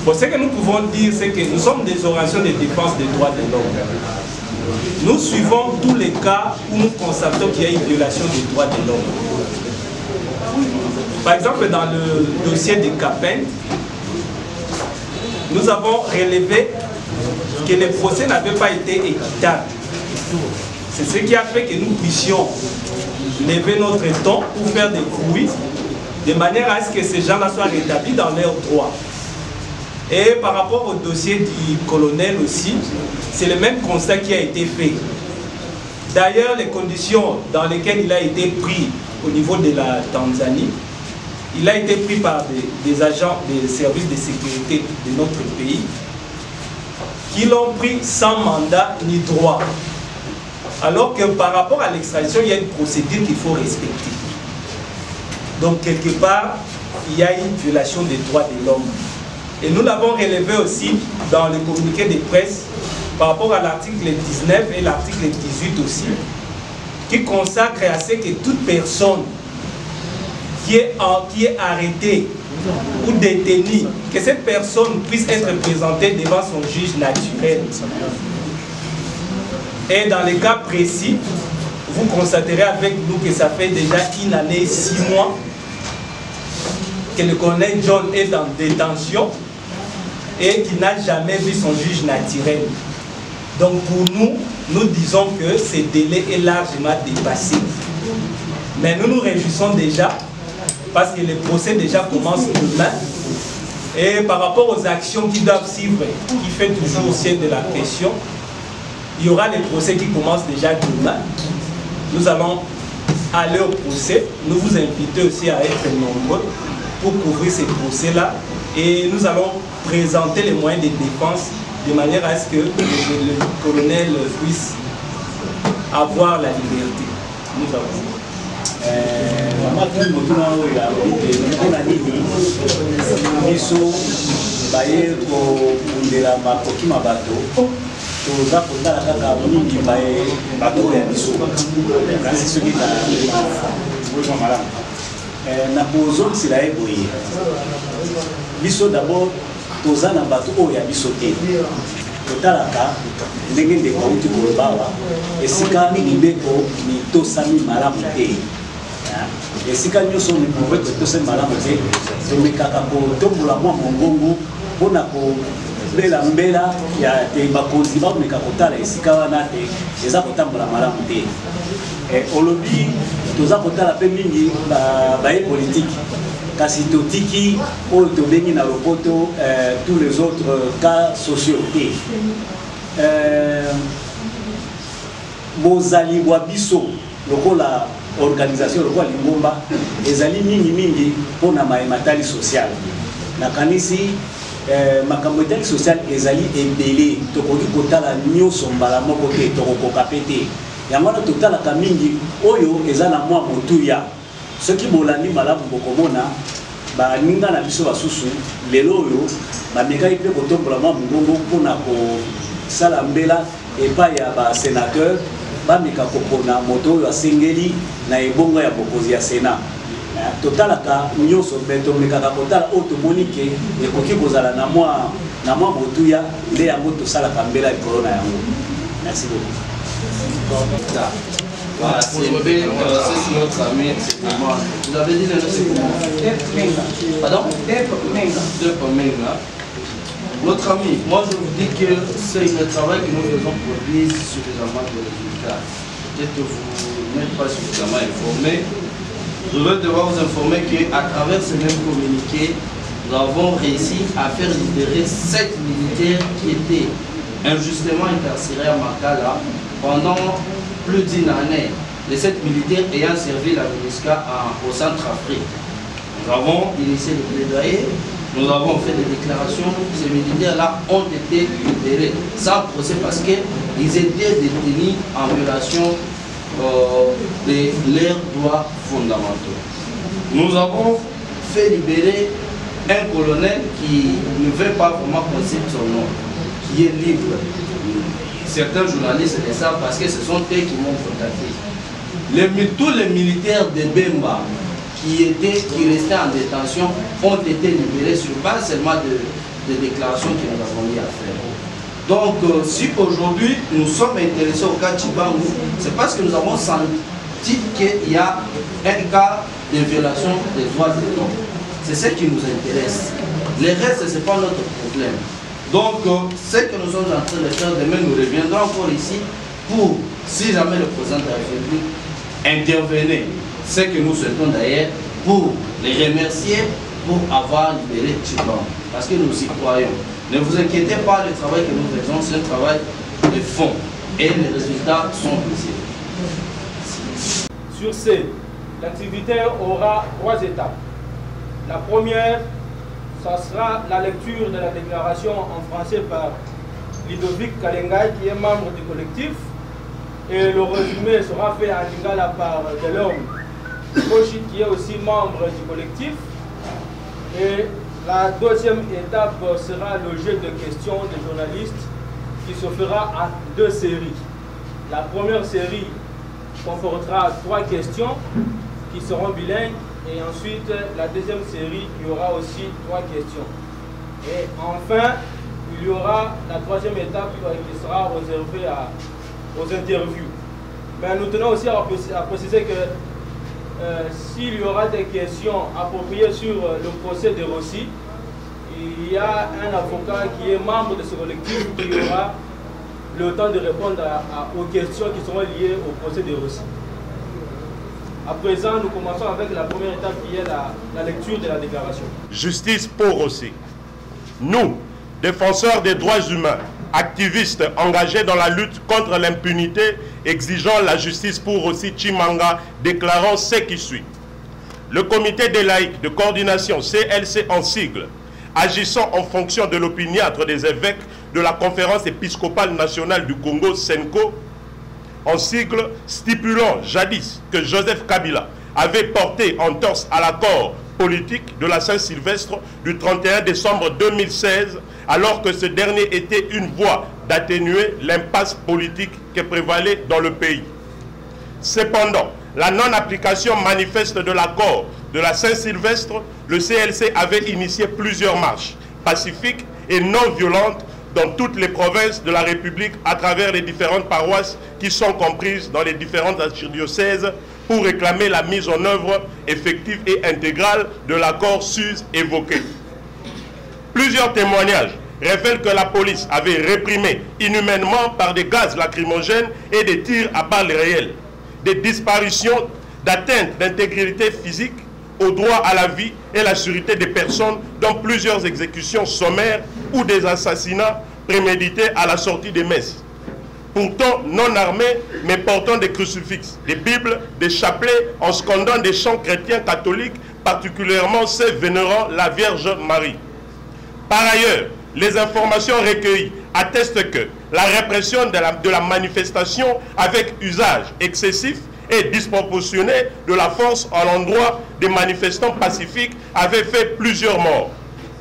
Bon, ce que nous pouvons dire, c'est que nous sommes des organisations de défense des droits de l'homme. Nous suivons tous les cas où nous constatons qu'il y a une violation des droits de l'homme. Par exemple, dans le dossier de Capin, nous avons relevé que le procès n'avait pas été équitable. C'est ce qui a fait que nous puissions lever notre ton pour faire des bruits, de manière à ce que ces gens-là soient rétablis dans leurs droits. Et par rapport au dossier du colonel aussi, c'est le même constat qui a été fait. D'ailleurs, les conditions dans lesquelles il a été pris au niveau de la Tanzanie, il a été pris par des agents des services de sécurité de notre pays qui l'ont pris sans mandat ni droit. Alors que par rapport à l'extradition, il y a une procédure qu'il faut respecter. Donc quelque part, il y a une violation des droits de l'homme. Et nous l'avons relevé aussi dans le communiqué de presse par rapport à l'article 19 et l'article 18 aussi, qui consacre à ce que toute personne qui est arrêtée ou détenue, que cette personne puisse être présentée devant son juge naturel. Et dans les cas précis, vous constaterez avec nous que ça fait déjà 1 année, 6 mois que le colonel John est en détention et qu'il n'a jamais vu son juge naturel. Donc pour nous, nous disons que ce délai est largement dépassé. Mais nous nous réjouissons déjà parce que le procès déjà commence demain. Et par rapport aux actions qui doivent suivre, qui fait toujours aussi de la question, il y aura les procès qui commencent déjà demain. Nous allons aller au procès. Nous vous invitons aussi à être nombreux pour couvrir ces procès-là. Et nous allons présenter les moyens de défense de manière à ce que le colonel puisse avoir la liberté. Nous avons. toza kotala kaka mingi baye bato ya biso kasi soki malamu na kozongisela ye boye biso d'abord toza na bato oyo ya biso te totalaka ndenge ndeko auti koloba awa esika mibeko mitosami malamu te esika nyonso mibeko etosami malamu te tomekaka kotombola mwa mongongo mpona bela mbela ya te bakonzi bameka kotala esika wana te eza kotambola malamu te olobi toza kotala mpe mingi baye politike kasi totiki oyo tobengi na lopoto tous les autres cas sociaux te bozali bwa biso lokola organisation lokola lingomba ezali mingi mpona mayematali social nakanisi makambo etali social ezali ebele tokoki kotala nyonso mbala moko te tokokoka pe te yango wana totalaka mingi oyo eza na mwa motuya soki bolandi malamu bokomona baninga na biso basusu lelo oyo bamekaki mpe kotombola mwa mongongo mpona kosala mbela epai ya basénateur bameka kopona moto oyo asengeli na ebongo ya bokonzi ya Sénat totalaka nyonso mpe tomekaka kotala oyo tomoni ke ekoki kozala na mwa motuya nde yango tosalaka mbela likolo na yango. Merci beaucoup. Voilà, c'est notre ami. Vous avez dit le nom, c'est comment? Pardon? Menga. Notre ami, moi je vous dis que c'est le travail que nous faisons produit suffisamment de résultats. Peut-être que vous n'êtes pas suffisamment informés. Je vais devoir vous informer qu'à travers ce même communiqué, nous avons réussi à faire libérer 7 militaires qui étaient injustement incarcérés à Makala pendant plus d'1 année. Les 7 militaires ayant servi la MINUSCA au Centrafrique. Nous avons initié le plaidoyer, nous avons fait des déclarations. Ces militaires-là ont été libérés sans procès parce qu'ils étaient détenus en violation de leurs droits fondamentaux. Nous avons fait libérer un colonel qui ne veut pas vraiment qu'on cite son nom, qui est libre. Certains journalistes le savent parce que ce sont eux qui m'ont contacté. Tous les militaires de Bemba qui restaient en détention ont été libérés sur base seulement de déclarations que nous avons mis à faire. Donc, si aujourd'hui nous sommes intéressés au cas Tchibangu, c'est parce que nous avons senti qu'il y a un cas de violation des droits de l'homme. C'est ce qui nous intéresse. Le reste, ce n'est pas notre problème. Donc, ce que nous sommes en train de faire, demain nous reviendrons encore ici pour, si jamais le président de la République intervenait, ce que nous souhaitons d'ailleurs, pour les remercier pour avoir libéré Tchibang. Parce que nous y croyons. Ne vous inquiétez pas, le travail que nous faisons, c'est un travail de fond. Et les résultats sont visibles. Sur ce, l'activité aura 3 étapes. La première, ça sera la lecture de la déclaration en français par Ludovic Kalengai, qui est membre du collectif. Et le résumé sera fait en lingala par Delorme Kochi, qui est aussi membre du collectif. Et la deuxième étape sera le jeu de questions des journalistes qui se fera en 2 séries. La première série comportera 3 questions qui seront bilingues et ensuite la deuxième série, il y aura aussi 3 questions. Et enfin, il y aura la 3e étape qui sera réservée aux interviews. Mais nous tenons aussi à préciser que s'il y aura des questions appropriées sur le procès de Rossi, il y a un avocat qui est membre de ce collectif qui aura le temps de répondre aux questions qui seront liées au procès de Rossi. À présent, nous commençons avec la première étape qui est la lecture de la déclaration. Justice pour Rossi. Nous, défenseurs des droits humains, activistes engagés dans la lutte contre l'impunité, exigeant la justice pour Rossi Tshimanga, déclarant ce qui suit. Le comité des laïcs de coordination CLC en sigle, agissant en fonction de l'opiniâtre des évêques de la conférence épiscopale nationale du Congo, SENCO, en sigle stipulant jadis que Joseph Kabila avait porté en torse à l'accord politique de la Saint-Sylvestre du 31 décembre 2016, alors que ce dernier était une voie d'atténuer l'impasse politique qui prévalait dans le pays. Cependant, la non-application manifeste de l'accord de la Saint-Sylvestre, le CLC avait initié plusieurs marches pacifiques et non violentes dans toutes les provinces de la République à travers les différentes paroisses qui sont comprises dans les différentes archidiocèses pour réclamer la mise en œuvre effective et intégrale de l'accord SUS évoqué. Plusieurs témoignages révèlent que la police avait réprimé inhumainement par des gaz lacrymogènes et des tirs à balles réelles, des disparitions, d'atteinte d'intégrité physique au droit à la vie et la sûreté des personnes dans plusieurs exécutions sommaires ou des assassinats prémédités à la sortie des messes. Pourtant non armés, mais portant des crucifixes, des bibles, des chapelets, en scandant des chants chrétiens catholiques, particulièrement ceux vénérant la Vierge Marie. Par ailleurs, les informations recueillies attestent que la répression de la manifestation avec usage excessif et disproportionné de la force à l'endroit des manifestants pacifiques avait fait plusieurs morts,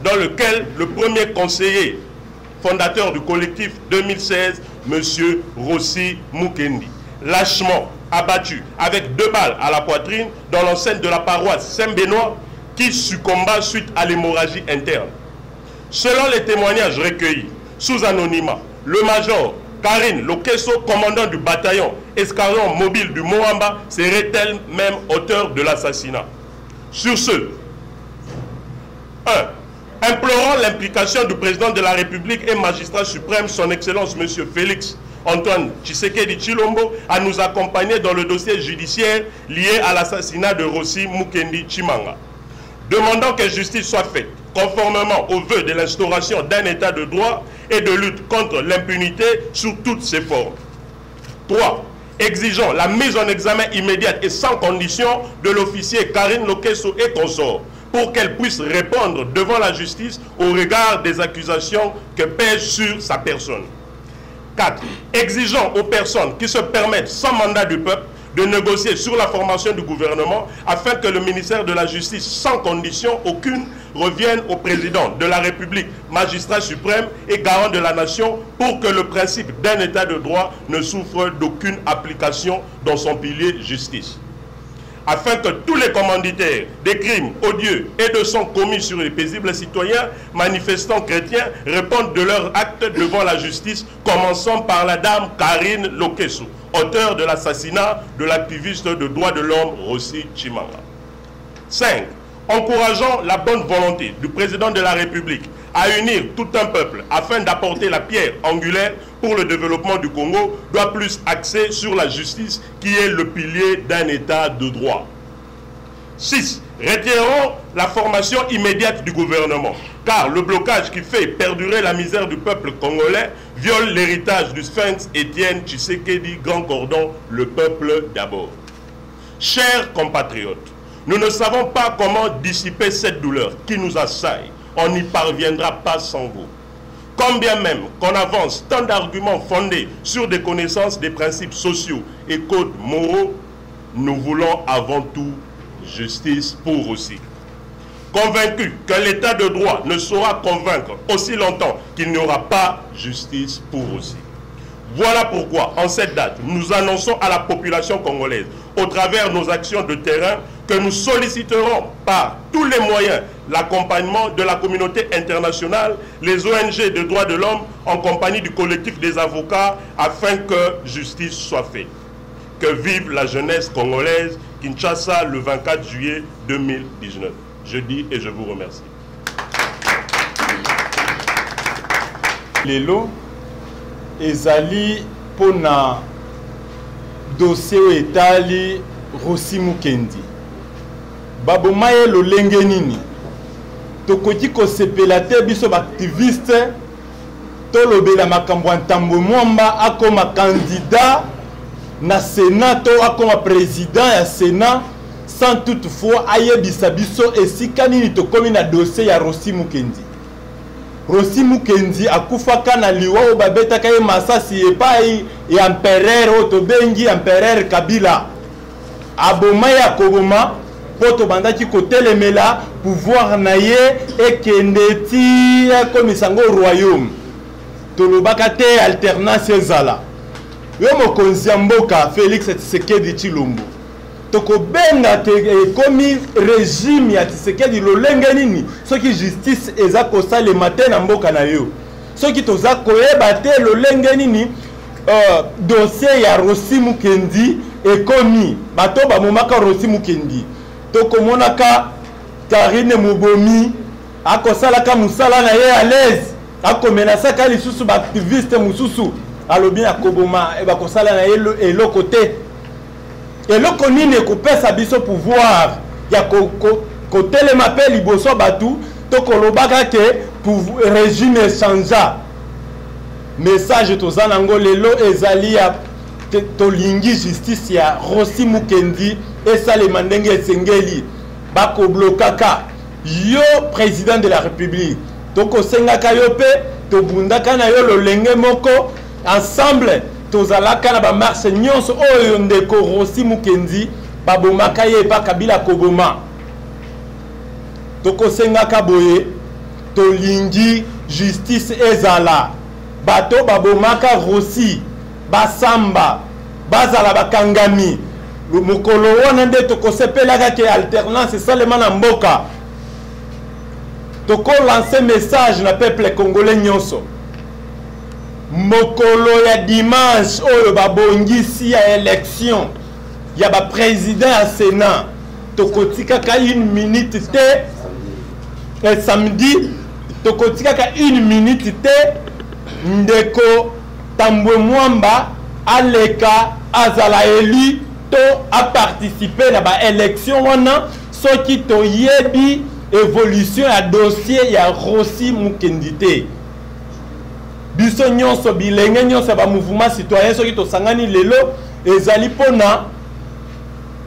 dans lequel le premier conseiller fondateur du collectif 2016, M. Rossi Mukendi, lâchement abattu avec 2 balles à la poitrine dans l'enceinte de la paroisse Saint-Benoît, qui succomba suite à l'hémorragie interne. Selon les témoignages recueillis sous anonymat, le major Karine Lokeso, commandant du bataillon escadron mobile du Moamba, serait elle-même auteur de l'assassinat. Sur ce, 1. Implorant l'implication du président de la République et magistrat suprême, son Excellence M. Félix Antoine Tshisekedi Tshilombo, à nous accompagner dans le dossier judiciaire lié à l'assassinat de Rossi Mukendi Tshimanga. Demandant que justice soit faite, conformément aux vœux de l'instauration d'un état de droit et de lutte contre l'impunité sous toutes ses formes. 3. Exigeant la mise en examen immédiate et sans condition de l'officier Karine Lokeso et consorts, pour qu'elle puisse répondre devant la justice au regard des accusations que pèsent sur sa personne. 4. Exigeant aux personnes qui se permettent sans mandat du peuple de négocier sur la formation du gouvernement afin que le ministère de la Justice, sans condition aucune, revienne au président de la République, magistrat suprême et garant de la nation, pour que le principe d'un état de droit ne souffre d'aucune application dans son pilier justice. Afin que tous les commanditaires des crimes odieux et de sang commis sur les paisibles citoyens manifestants chrétiens répondent de leurs actes devant la justice, commençant par la dame Karine Lokeso, auteur de l'assassinat de l'activiste de droits de l'homme Rossi Tshimanga. 5. Encourageant la bonne volonté du président de la République à unir tout un peuple afin d'apporter la pierre angulaire pour le développement du Congo doit plus axer sur la justice qui est le pilier d'un état de droit. 6. Retirons la formation immédiate du gouvernement, car le blocage qui fait perdurer la misère du peuple congolais viole l'héritage du Sphinx Étienne Tshisekedi, grand cordon, le peuple d'abord. Chers compatriotes, nous ne savons pas comment dissiper cette douleur qui nous assaille. On n'y parviendra pas sans vous. Combien même qu'on avance tant d'arguments fondés sur des connaissances des principes sociaux et codes moraux, nous voulons avant tout justice pour aussi. Convaincu que l'état de droit ne saura convaincre aussi longtemps qu'il n'y aura pas justice pour aussi. Voilà pourquoi, en cette date, nous annonçons à la population congolaise, au travers nos actions de terrain, que nous solliciterons par tous les moyens l'accompagnement de la communauté internationale, les ONG de droits de l'homme, en compagnie du collectif des avocats, afin que justice soit faite. Que vive la jeunesse congolaise, Kinshasa, le 24 juillet 2019. Je dis et je vous remercie. Lelo ezali pona dossier etali Rossi Mukendi. Babomaye lolenge nini. Tokoki kosepela te biso activiste tolobela makambo ntambo mwamba akoma candidat na Sénat to akoma président ya Sénat sans toutefois ayebisa biso esika nini tokomi na dossier ya Rossi Mukendi. Rossi Mukendi akufaka na liwa o babetaka ye masasi epai ya empereur o tobengi empereur Kabila. Aboma ya koboma poto bandaki kotelemela pouvoir na ye ekendeti komisango royaume. Tolobaka te alternance ezala. Yo mokonzi ya mboka Félix Tshisekedi Tshilombo. Toko benga te komi régime ya Tshisekedi lolenge nini soki justice eza kosala matin na mboka na yo. Soki toza koyeba te lolenge nini dossier ya Rossi Mukendi ekomi bato bamomaka Rossi Mukendi. Toko monaka Karine Mubomi akosalaka musala na ye à l'aise akomenasaka lisusu ba activiste mususu alobi akoboma e bakosala na ye eloko te. Eloko nini ekopesa biso pouvoir ya kotelema pe liboso batu tokolobaka ke régime changea. Message toza nango lelo ezali ya tolingi justice ya Rossi Mukendi esalema ndenge esengeli bakoblokaka yo président de la République tokosengaka yo pe tobundaka na yo lolenge moko ensemble tozalaka na ba marche nyonso oyo ndeko Rossi Mukendi babomaka ye pa Kabila koboma tokosengaka boye tolingi justice ezala bato babomaka Rossi basamba bazala bakangami mukolo wana nde tokosepelaka ke alternance salema na mboka toko lancer message na peuple congolais nyonso mokolo ya dimanche oyo babongisi ya élection ya ba président ya Sénat tokotikaka 1 minute te samedi tokotikaka 1 minute te ndeko Tambwe Mwamba aleka azala élu to a participé na ba élection wana soki to yebi évolution ya dossier ya Rossi Mukendi te. Biso nyonso bilenge nyonso ba mouvement citoyen soki to sangani lelo ezali pona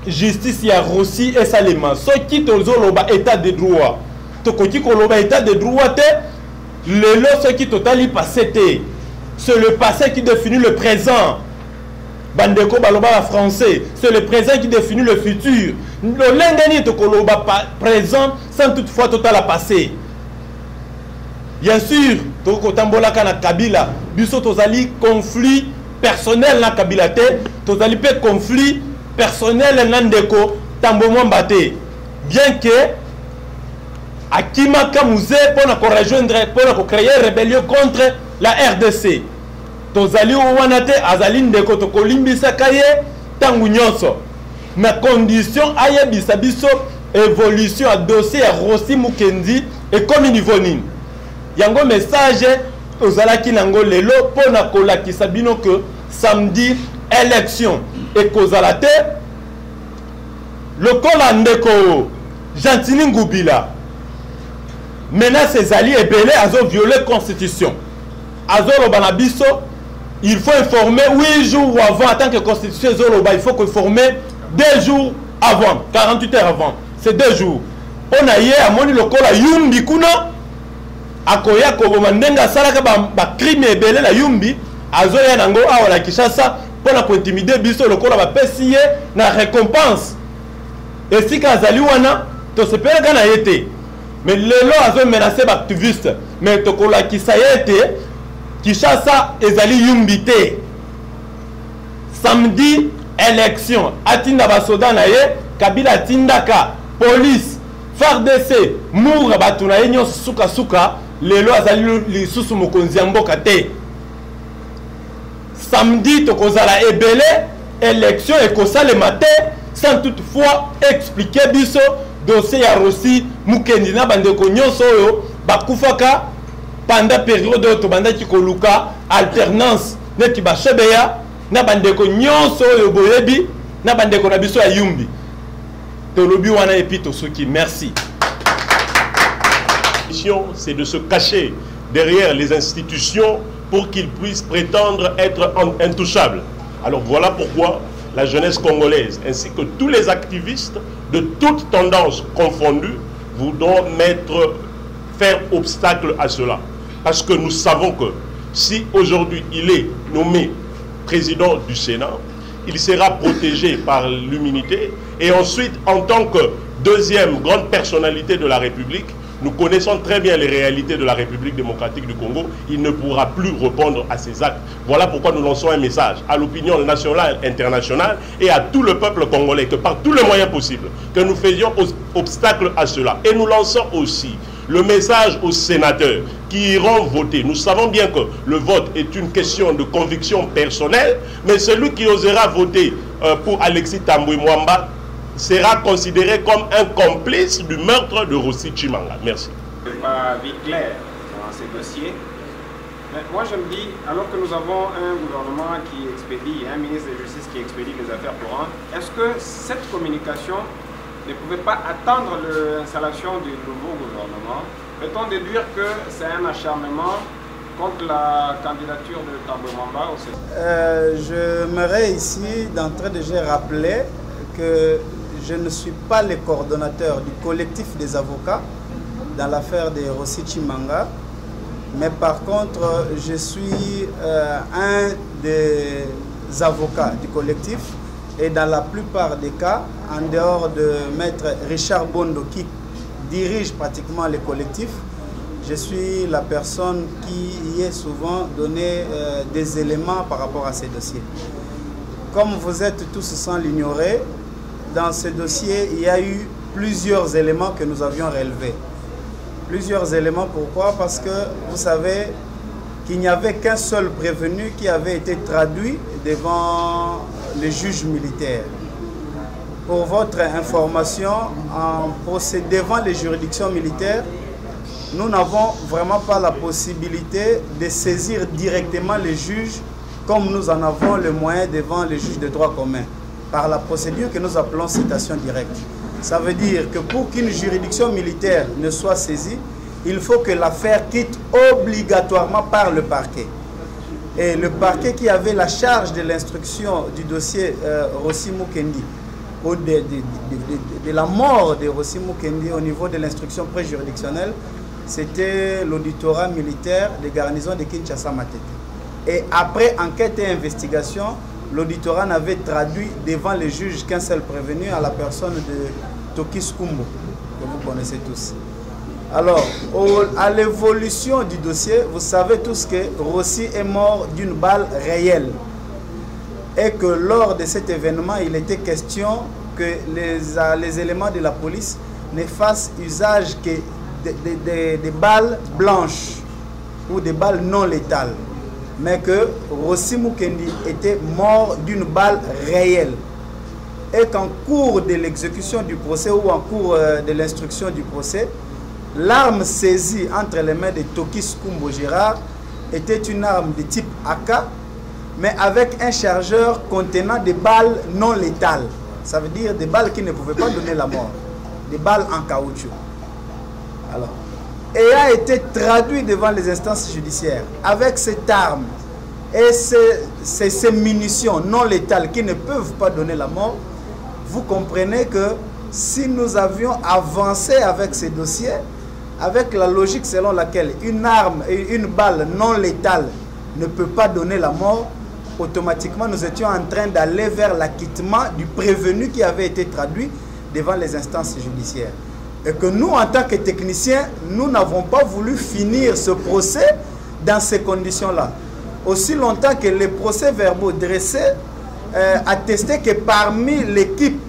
justice ya Rossi esalema soki to zoloba état de droit to koki koloba état de droit te lelo soki totali passé te. C'est le passé qui définit le présent. Bandeko baloba français, c'est le présent qui définit le futur. Le lendemain tokoloba présent sans toutefois total à passer. Bien sûr, tokotambola kana Kabila, biso tozali conflit personnel na Kabila te, tozali pe conflit personnel na ndeko Tambo Mwamba te. Bien que Akimaka Mouze pour rejoindre pour créer rébellion contre la RDC. Tozali wana te azali ndeko tokolimbisa kaye tangu nyonso. Na condition ayebisa biso évolution à dossier ya Rossi Mukendi et comme niveau nini. yango message ozalaki nango lelo pona kolakisa bino que samedi élection et kozala te lokola ndeko Gentini Ngubila menace ezali ebele azo violer constitution azo loba na biso il faut informer 8 jours avant en tant que constitution ezoloba il faut informer 2 jours avant 48 heures avant c'est 2 jours on a hier amoni lokola yumbi kuna akoya koboma ndenge asalaka ba crime ebele la yumbi azoya nango awa la Kinshasa pona ko intimider biso lokola ba pesiye na récompense esika azali wana to sepelaka na yete mais lelo azo menacer ba activiste mais to kola kisayete Kinshasa ezali yumbi te samedi élection atinda ba soda na ye Kabila tindaka police FARDC moura batuna ye nyonso suka suka lelo azali lisusu mokonzi ya mboka te samedi tokozala ebele élection ekosalema te sans toutefois expliquer biso dossier ya Rossi Mukendi na bandeko nyonso oyo bakufaka pendant période oyo tobandaki koluka alternance neti bashebeya na bandeko nyonso oyo boyebi na bandeko na biso ya yumbi tolobi wana epi tosoki merci. C'est de se cacher derrière les institutions pour qu'ils puissent prétendre être intouchables. Alors voilà pourquoi la jeunesse congolaise ainsi que tous les activistes de toutes tendances confondues voudront faire obstacle à cela. Parce que nous savons que si aujourd'hui il est nommé président du Sénat, il sera protégé par l'immunité et ensuite en tant que deuxième grande personnalité de la République, nous connaissons très bien les réalités de la République démocratique du Congo. Il ne pourra plus répondre à ces actes. Voilà pourquoi nous lançons un message à l'opinion nationale, internationale et à tout le peuple congolais que par tous les moyens possibles, que nous faisions obstacle à cela. Et nous lançons aussi le message aux sénateurs qui iront voter. Nous savons bien que le vote est une question de conviction personnelle, mais celui qui osera voter pour Alexis Tambwe Mwamba sera considéré comme un complice du meurtre de Rossi Chimanga. Merci. Pas vie claire dans ces dossiers. Mais moi je me dis, alors que nous avons un gouvernement qui expédie, un ministre de justice qui expédie les affaires courantes, est-ce que cette communication ne pouvait pas attendre l'installation du nouveau gouvernement? Peut-on déduire que c'est un acharnement contre la candidature de Tambwe Mwamba au Sénat? J'aimerais ici d'entrée de jeu rappeler que je ne suis pas le coordonnateur du collectif des avocats dans l'affaire de Rossi Chimanga, mais par contre, je suis un des avocats du collectif et dans la plupart des cas, en dehors de maître Richard Bondo qui dirige pratiquement le collectif, je suis la personne qui y est souvent donné des éléments par rapport à ces dossiers. Comme vous êtes tous sans l'ignorer, dans ce dossier, il y a eu plusieurs éléments que nous avions relevés. Plusieurs éléments, pourquoi? Parce que vous savez qu'il n'y avait qu'un seul prévenu qui avait été traduit devant les juges militaires. Pour votre information, en procès devant les juridictions militaires, nous n'avons vraiment pas la possibilité de saisir directement les juges comme nous en avons le moyen devant les juges de droit commun, par la procédure que nous appelons citation directe. Ça veut dire que pour qu'une juridiction militaire ne soit saisie, il faut que l'affaire quitte obligatoirement par le parquet. Et le parquet qui avait la charge de l'instruction du dossier Rossi Mukendi, ou de la mort de Rossi Mukendi au niveau de l'instruction préjuridictionnelle, c'était l'auditorat militaire des garnisons de Kinshasa-Matete. Et après enquête et investigation, l'auditorat n'avait traduit devant les juges qu'un seul prévenu à la personne de Tokis Kumbo, que vous connaissez tous. Alors, à l'évolution du dossier, vous savez tous que Rossi est mort d'une balle réelle. Et que lors de cet événement, il était question que les éléments de la police ne fassent usage que des balles blanches ou des balles non létales. Mais que Rossi Mukendi était mort d'une balle réelle. Et qu'en cours de l'exécution du procès ou en cours de l'instruction du procès, l'arme saisie entre les mains de Tokis Kumbo Gérard était une arme de type AK, mais avec un chargeur contenant des balles non létales. Ça veut dire des balles qui ne pouvaient pas donner la mort. Des balles en caoutchouc. Alors, et a été traduit devant les instances judiciaires avec cette arme et ces munitions non létales qui ne peuvent pas donner la mort. Vous comprenez que si nous avions avancé avec ces dossiers, avec la logique selon laquelle une arme et une balle non létale ne peut pas donner la mort, automatiquement nous étions en train d'aller vers l'acquittement du prévenu qui avait été traduit devant les instances judiciaires. Et que nous, en tant que techniciens, nous n'avons pas voulu finir ce procès dans ces conditions-là. Aussi longtemps que les procès-verbaux dressés attestaient que parmi l'équipe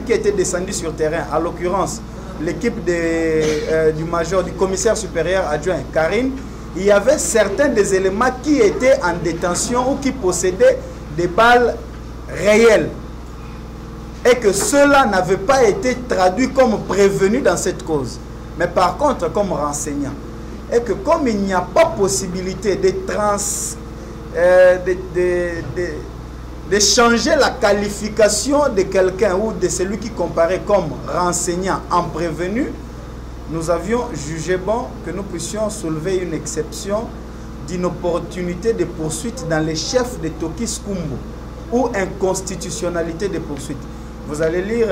qui était descendue sur terrain, en l'occurrence l'équipe du commissaire supérieur adjoint Karine, il y avait certains des éléments qui étaient en détention ou qui possédaient des balles réelles. Et que cela n'avait pas été traduit comme prévenu dans cette cause, mais par contre comme renseignant. Et que comme il n'y a pas possibilité de changer la qualification de quelqu'un ou de celui qui comparait comme renseignant en prévenu, nous avions jugé bon que nous puissions soulever une exception d'inopportunité de poursuite dans les chefs de Tokis Kumbo ou inconstitutionnalité de poursuite. Vous allez lire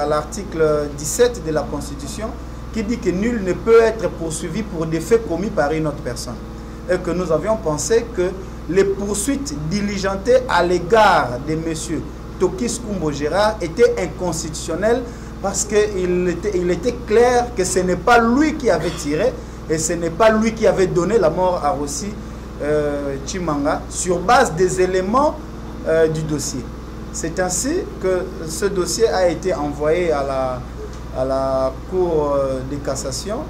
l'article 17 de la Constitution qui dit que nul ne peut être poursuivi pour des faits commis par une autre personne. Et que nous avions pensé que les poursuites diligentées à l'égard de M. Tokis Kumbo Gérard étaient inconstitutionnelles parce qu'il était clair que ce n'est pas lui qui avait tiré et ce n'est pas lui qui avait donné la mort à Rossi Tshimanga sur base des éléments du dossier. C'est ainsi que ce dossier a été envoyé à la Cour de cassation,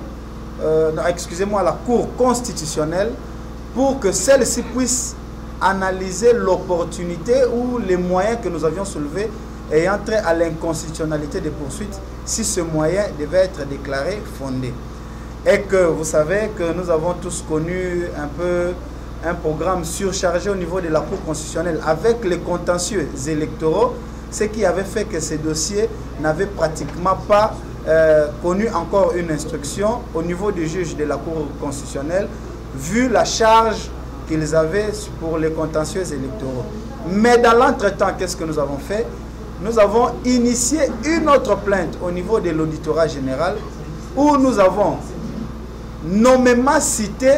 excusez-moi, à la Cour constitutionnelle pour que celle-ci puisse analyser l'opportunité ou les moyens que nous avions soulevés ayant trait à l'inconstitutionnalité des poursuites si ce moyen devait être déclaré fondé. Et que vous savez que nous avons tous connu un peu un programme surchargé au niveau de la Cour constitutionnelle avec les contentieux électoraux, ce qui avait fait que ces dossiers n'avaient pratiquement pas connu encore une instruction au niveau du juge de la Cour constitutionnelle, vu la charge qu'ils avaient pour les contentieux électoraux. Mais dans l'entretemps, qu'est-ce que nous avons fait? Nous avons initié une autre plainte au niveau de l'auditorat général où nous avons nommément cité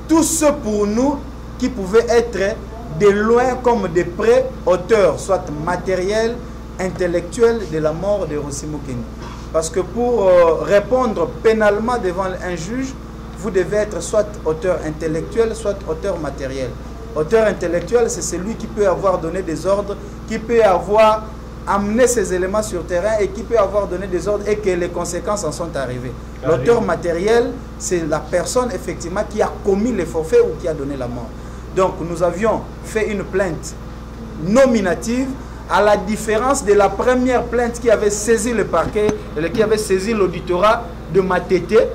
tous ceux pour nous qui pouvaient être de loin comme de près auteurs, soit matériels, intellectuels de la mort de Rossi Mukendi. Parce que pour répondre pénalement devant un juge, vous devez être soit auteur intellectuel, soit auteur matériel. Auteur intellectuel, c'est celui qui peut avoir donné des ordres, qui peut avoir amené ces éléments sur terrain et qui peut avoir donné des ordres et que les conséquences en sont arrivées. L'auteur matériel, c'est la personne effectivement qui a commis les forfaits ou qui a donné la mort. Donc nous avions fait une plainte nominative à la différence de la première plainte qui avait saisi le parquet, qui avait saisi l'auditorat de Matete,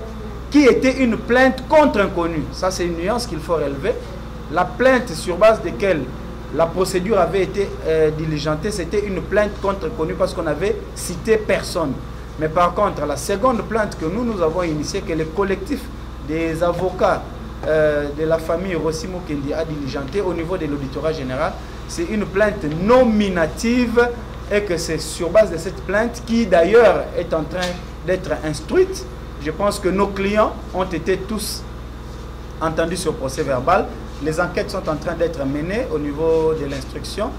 qui était une plainte contre inconnu. Ça, c'est une nuance qu'il faut relever. La plainte sur base de laquelle la procédure avait été diligentée, c'était une plainte contre inconnu parce qu'on avait cité personne. Mais par contre, la seconde plainte que nous avons initiée, que le collectif des avocats de la famille Rossi Mukendi a diligenté au niveau de l'auditorat général, c'est une plainte nominative et que c'est sur base de cette plainte qui d'ailleurs est en train d'être instruite. Je pense que nos clients ont été tous entendus sur procès verbal. Les enquêtes sont en train d'être menées au niveau de l'instruction.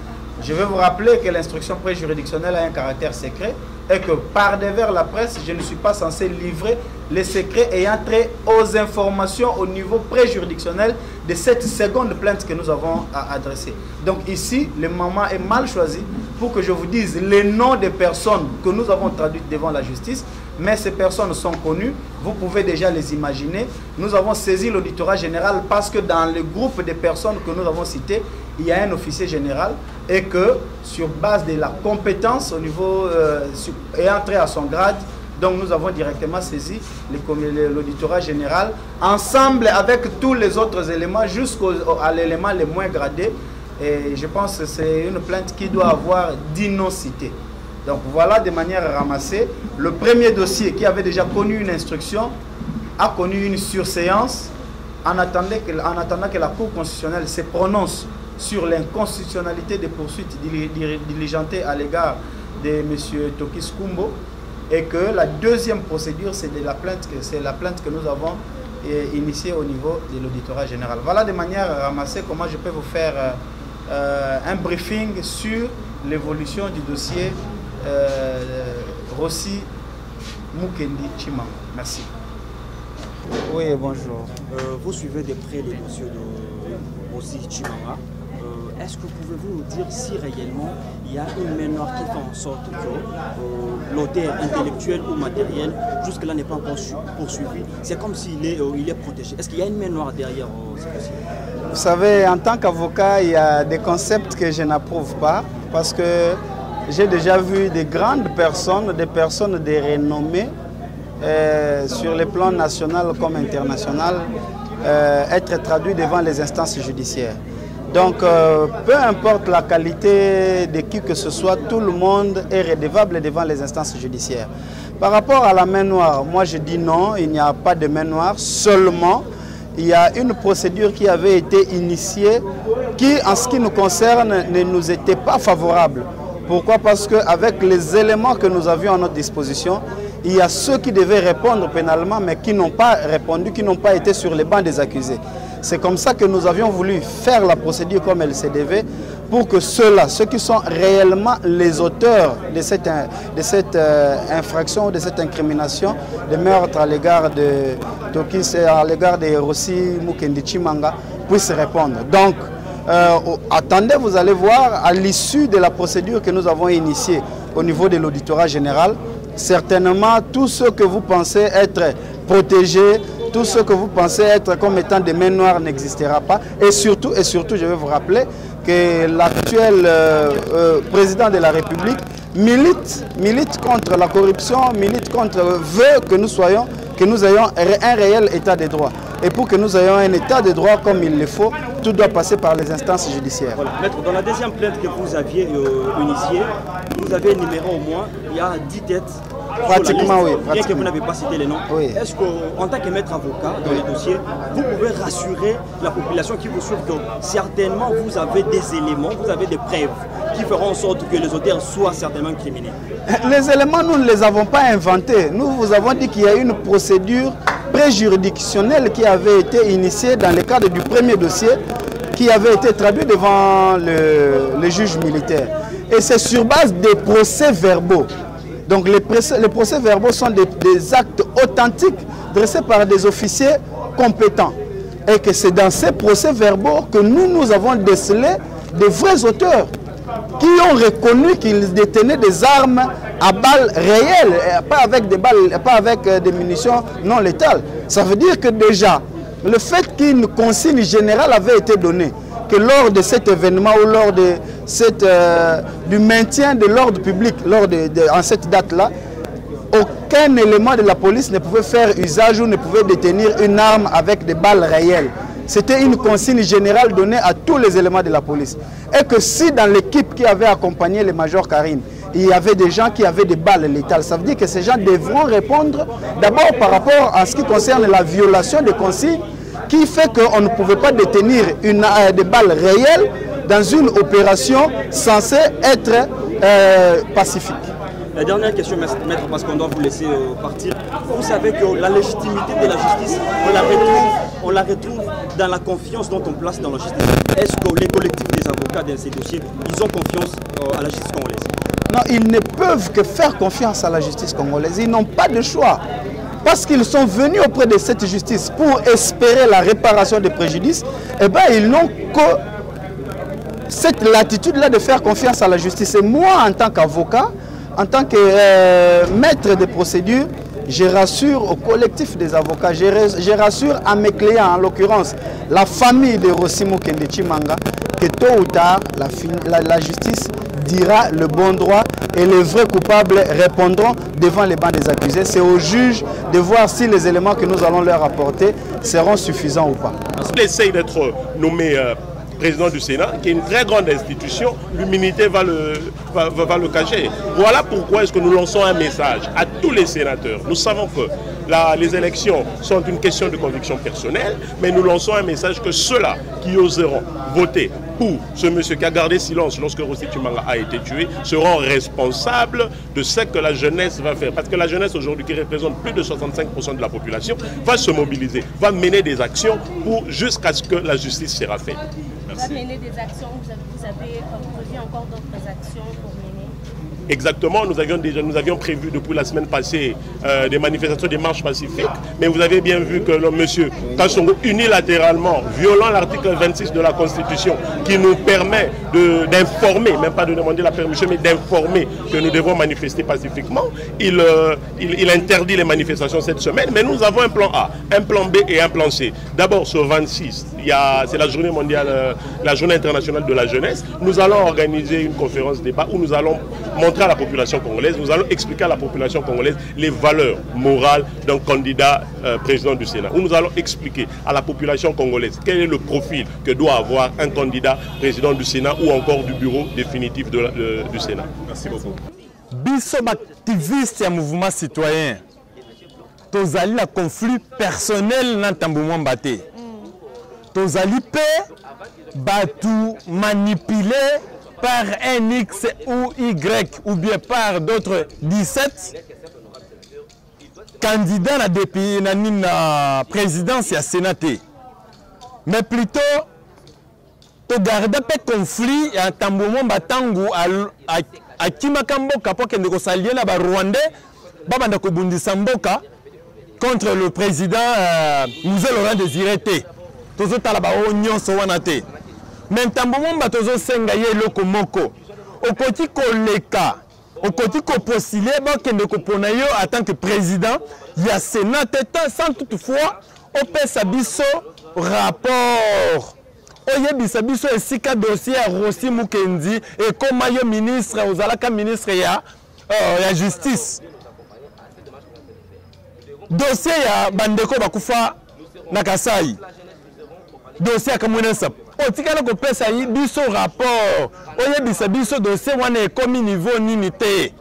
Je vais vous rappeler que l'instruction préjuridictionnelle a un caractère secret et que par devers la presse, je ne suis pas censé livrer les secrets ayant trait aux informations au niveau préjuridictionnel de cette seconde plainte que nous avons à adresser. Donc ici, le moment est mal choisi pour que je vous dise les noms des personnes que nous avons traduites devant la justice, mais ces personnes sont connues, vous pouvez déjà les imaginer. Nous avons saisi l'auditorat général parce que dans le groupe de personnes que nous avons citées, il y a un officier général et que sur base de la compétence au niveau ayant trait à son grade, Donc nous avons directement saisi l'auditorat général, ensemble avec tous les autres éléments, jusqu'à l'élément le moins gradé. Et je pense que c'est une plainte qui doit avoir d'innocité. Donc voilà, de manière ramassée, le premier dossier qui avait déjà connu une instruction a connu une surséance en attendant que la Cour constitutionnelle se prononce sur l'inconstitutionnalité des poursuites diligentées à l'égard de M. Tokis Kumbo, et que la deuxième procédure, c'est la plainte que nous avons initiée au niveau de l'auditorat général. Voilà de manière ramassée comment je peux vous faire un briefing sur l'évolution du dossier Rossi Mukendi Chimanga. Merci. Oui, bonjour. Vous suivez de près les dossiers de Rossi Chimanga. Est-ce que pouvez-vous nous dire si réellement il y a une main noire qui fait en sorte que l'auteur intellectuel ou matériel jusque-là n'est pas encore poursuivi? C'est comme s'il est protégé. Est-ce qu'il y a une main noire derrière ce dossier? Vous savez, en tant qu'avocat, il y a des concepts que je n'approuve pas parce que j'ai déjà vu des grandes personnes, des personnes de renommée sur les plans national comme international être traduits devant les instances judiciaires. Donc, peu importe la qualité de qui que ce soit, tout le monde est redevable devant les instances judiciaires. Par rapport à la main noire, moi je dis non, il n'y a pas de main noire, seulement il y a une procédure qui avait été initiée qui, en ce qui nous concerne, ne nous était pas favorable. Pourquoi? Parce qu'avec les éléments que nous avions à notre disposition, il y a ceux qui devaient répondre pénalement, mais qui n'ont pas répondu, qui n'ont pas été sur les bancs des accusés. C'est comme ça que nous avions voulu faire la procédure comme elle se devait, pour que ceux-là, ceux qui sont réellement les auteurs de cette infraction, de cette incrimination, de meurtre à l'égard de Tokis et à l'égard de Rossi Mukendi Chimanga, puissent répondre. Donc, attendez, vous allez voir, à l'issue de la procédure que nous avons initiée au niveau de l'auditorat général, certainement, tout ce que vous pensez être protégé, tout ce que vous pensez être comme étant des mains noires n'existera pas. Et surtout, je vais vous rappeler que l'actuel président de la République milite contre la corruption, milite contre, veut que nous ayons un réel état de droit. Et pour que nous ayons un état de droit comme il le faut, tout doit passer par les instances judiciaires. Voilà. Maître, dans la deuxième plainte que vous aviez initiée, vous avez énuméré au moins, il y a 10 têtes. Pratiquement, oui. Bien que vous n'avez pas cité les noms. Oui. Est-ce qu'en tant que maître avocat dans les dossiers, vous pouvez rassurer la population qui vous suit que certainement vous avez des éléments, vous avez des preuves qui feront en sorte que les auteurs soient certainement criminels? Les éléments, nous ne les avons pas inventés. Nous vous avons dit qu'il y a une procédure préjuridictionnelle qui avait été initiée dans le cadre du premier dossier qui avait été traduit devant le juge militaire. Et c'est sur base des procès-verbaux. Donc les procès-verbaux sont des actes authentiques dressés par des officiers compétents. Et que c'est dans ces procès-verbaux que nous avons décelé des vrais auteurs qui ont reconnu qu'ils détenaient des armes à balles réelles, pas avec des balles, pas avec des munitions non létales. Ça veut dire que déjà, le fait qu'une consigne générale avait été donnée, que lors de cet événement ou lors de du maintien de l'ordre public, en cette date-là, aucun élément de la police ne pouvait faire usage ou ne pouvait détenir une arme avec des balles réelles. C'était une consigne générale donnée à tous les éléments de la police. Et que si dans l'équipe qui avait accompagné le major Karim, il y avait des gens qui avaient des balles létales, ça veut dire que ces gens devront répondre d'abord par rapport à ce qui concerne la violation des consignes, qui fait qu'on ne pouvait pas détenir des balles réelles dans une opération censée être pacifique. La dernière question, maître, parce qu'on doit vous laisser partir. Vous savez que la légitimité de la justice, on la retrouve dans la confiance dont on place dans la justice. Est-ce que les collectifs des avocats dans ces dossiers, ils ont confiance à la justice congolaise? Non, ils ne peuvent que faire confiance à la justice congolaise. Ils n'ont pas de choix. Parce qu'ils sont venus auprès de cette justice pour espérer la réparation des préjudices, eh bien, ils n'ont que cette latitude-là de faire confiance à la justice. Et moi, en tant qu'avocat, en tant que maître de procédure, je rassure au collectif des avocats, je rassure à mes clients, en l'occurrence la famille de Rossi Mukendi Chimanga, que tôt ou tard, la justice dira le bon droit et les vrais coupables répondront devant les bancs des accusés. C'est au juge de voir si les éléments que nous allons leur apporter seront suffisants ou pas. Il essaye d'être nommé président du Sénat, qui est une très grande institution, l'humilité va le cacher. Voilà pourquoi est-ce que nous lançons un message à tous les sénateurs. Nous savons que les élections sont une question de conviction personnelle, mais nous lançons un message que ceux-là qui oseront voter pour ce monsieur qui a gardé silence lorsque Rossi Chimanga a été tué seront responsables de ce que la jeunesse va faire. Parce que la jeunesse aujourd'hui, qui représente plus de 65% de la population, va se mobiliser, va mener des actions jusqu'à ce que la justice sera faite. Merci. Vous avez mené des actions, vous avez prévu encore d'autres actions pour mener? Exactement, nous avions prévu depuis la semaine passée des manifestations, des marches pacifiques, mais vous avez bien vu que le monsieur Kassongo, unilatéralement, violant l'article 26 de la Constitution, qui nous permet d'informer, même pas de demander la permission, mais d'informer que nous devons manifester pacifiquement, il interdit les manifestations cette semaine, mais nous avons un plan A, un plan B et un plan C. D'abord, sur 26, c'est la journée mondiale, la journée internationale de la jeunesse. Nous allons organiser une conférence débat où nous allons montrer à la population congolaise, nous allons expliquer à la population congolaise les valeurs morales d'un candidat président du Sénat. Où nous allons expliquer à la population congolaise quel est le profil que doit avoir un candidat président du Sénat ou encore du bureau définitif du Sénat. Merci beaucoup. Biso activiste et mouvement citoyen, tozali la conflit personnel dans Tamboumo Mbaté. Tozali pe batu manipulé par un X ou Y ou bien par d'autres 17 candidats à la présidence et à Sénat. Mais plutôt, tu gardes un conflit et un tamboumo batangu à Kimakamboka pour que nous s'allions à Rwanda, Babanda Kobundisamboka contre le président Mouzé Laurent Désiré T. Tous les talabas oignons sont wanate. Mais tamboumo batozo senga ye loko moko. Okoti koleka, okoti ko postulé bakende ko pona yo en tant que président, il y a Sénat sans toutefois opesa biso rapport. Oyebisa biso esika dossier à Rossi Mukendi et comme yo ministre ozalaka ministre ya justice. Dossier ya bandeko bakufa na Kasai. Dossier à Kamunesa. Otikala ko pesa yi biso rapport. Oyebisa biso dossier wana ekomi niveau nini te.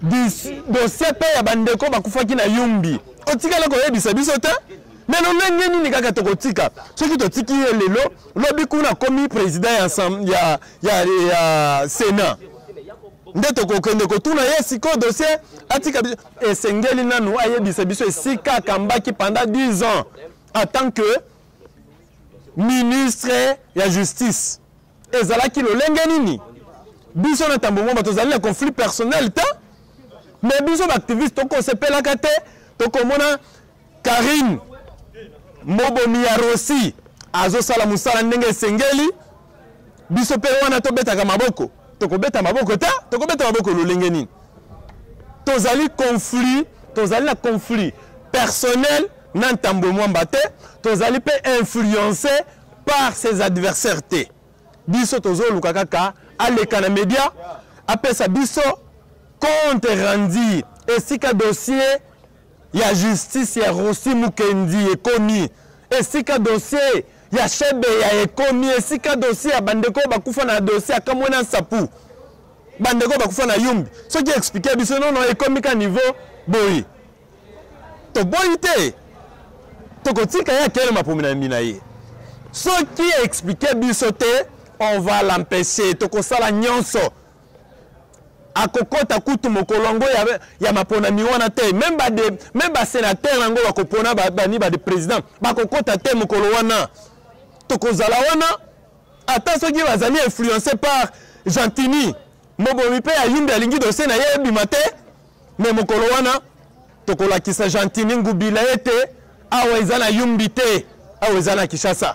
Dossier pe ya bandeko bakufaki na Yumbi. Otikala ko yebisa biso te. Mais non nenge nini kaka tokotika. Soki totiki lelo lobi kuna komi président ya Sénat. Nde tokokende kotuna ye siko dossier atika esengeli nanu ayebisa biso esika kambaki pendant 10 ans en tant que ministre de la justice. Et zalaki lo lengenini. Biso na tamboumo batozali na conflit personnel ta. Mais biso activiste toko sepela kate toko mona Karine Mobomi ya Rossi azo sala musala ndenge sengeli. Biso pe wana to betaka maboko. Toko beta maboko ta, toko beta maboko lo lengenini. Tozali na conflit personnel nan tamboumo mbate. Tozali pe influencé par ses adversaires. Biso tozo lukakaka aleka na média apesa biso compte rendu esika dossier ya justice ya Rossi Mukendi ekomi esika dossier ya Chebe ya ekomi esika dossier ya bandeko bakufa na dossier akamona sapu bandeko bakufa na Yumbi soki expliquer biso non ekomi ka niveau boyi to boyi te tokotika ya kele mapomina minaye. Ce qui expliquait bisote, on va l'empêcher. Tokosala nyonso. Akokota kutu mokolongo ya mapona miwana te. Même ba sénateur nango bakopona bani ba de président. Bakokota te mokolo wana. Tokozala wana. Ata soki bazali influencé par Gentini. Mobomi pe ya Yumbi alingi dossier na ye bimate. Mais mokolo wana tokolakisa Gentini ngubila ete. Awa ezana Yumbi te, awa ezana Kishasa.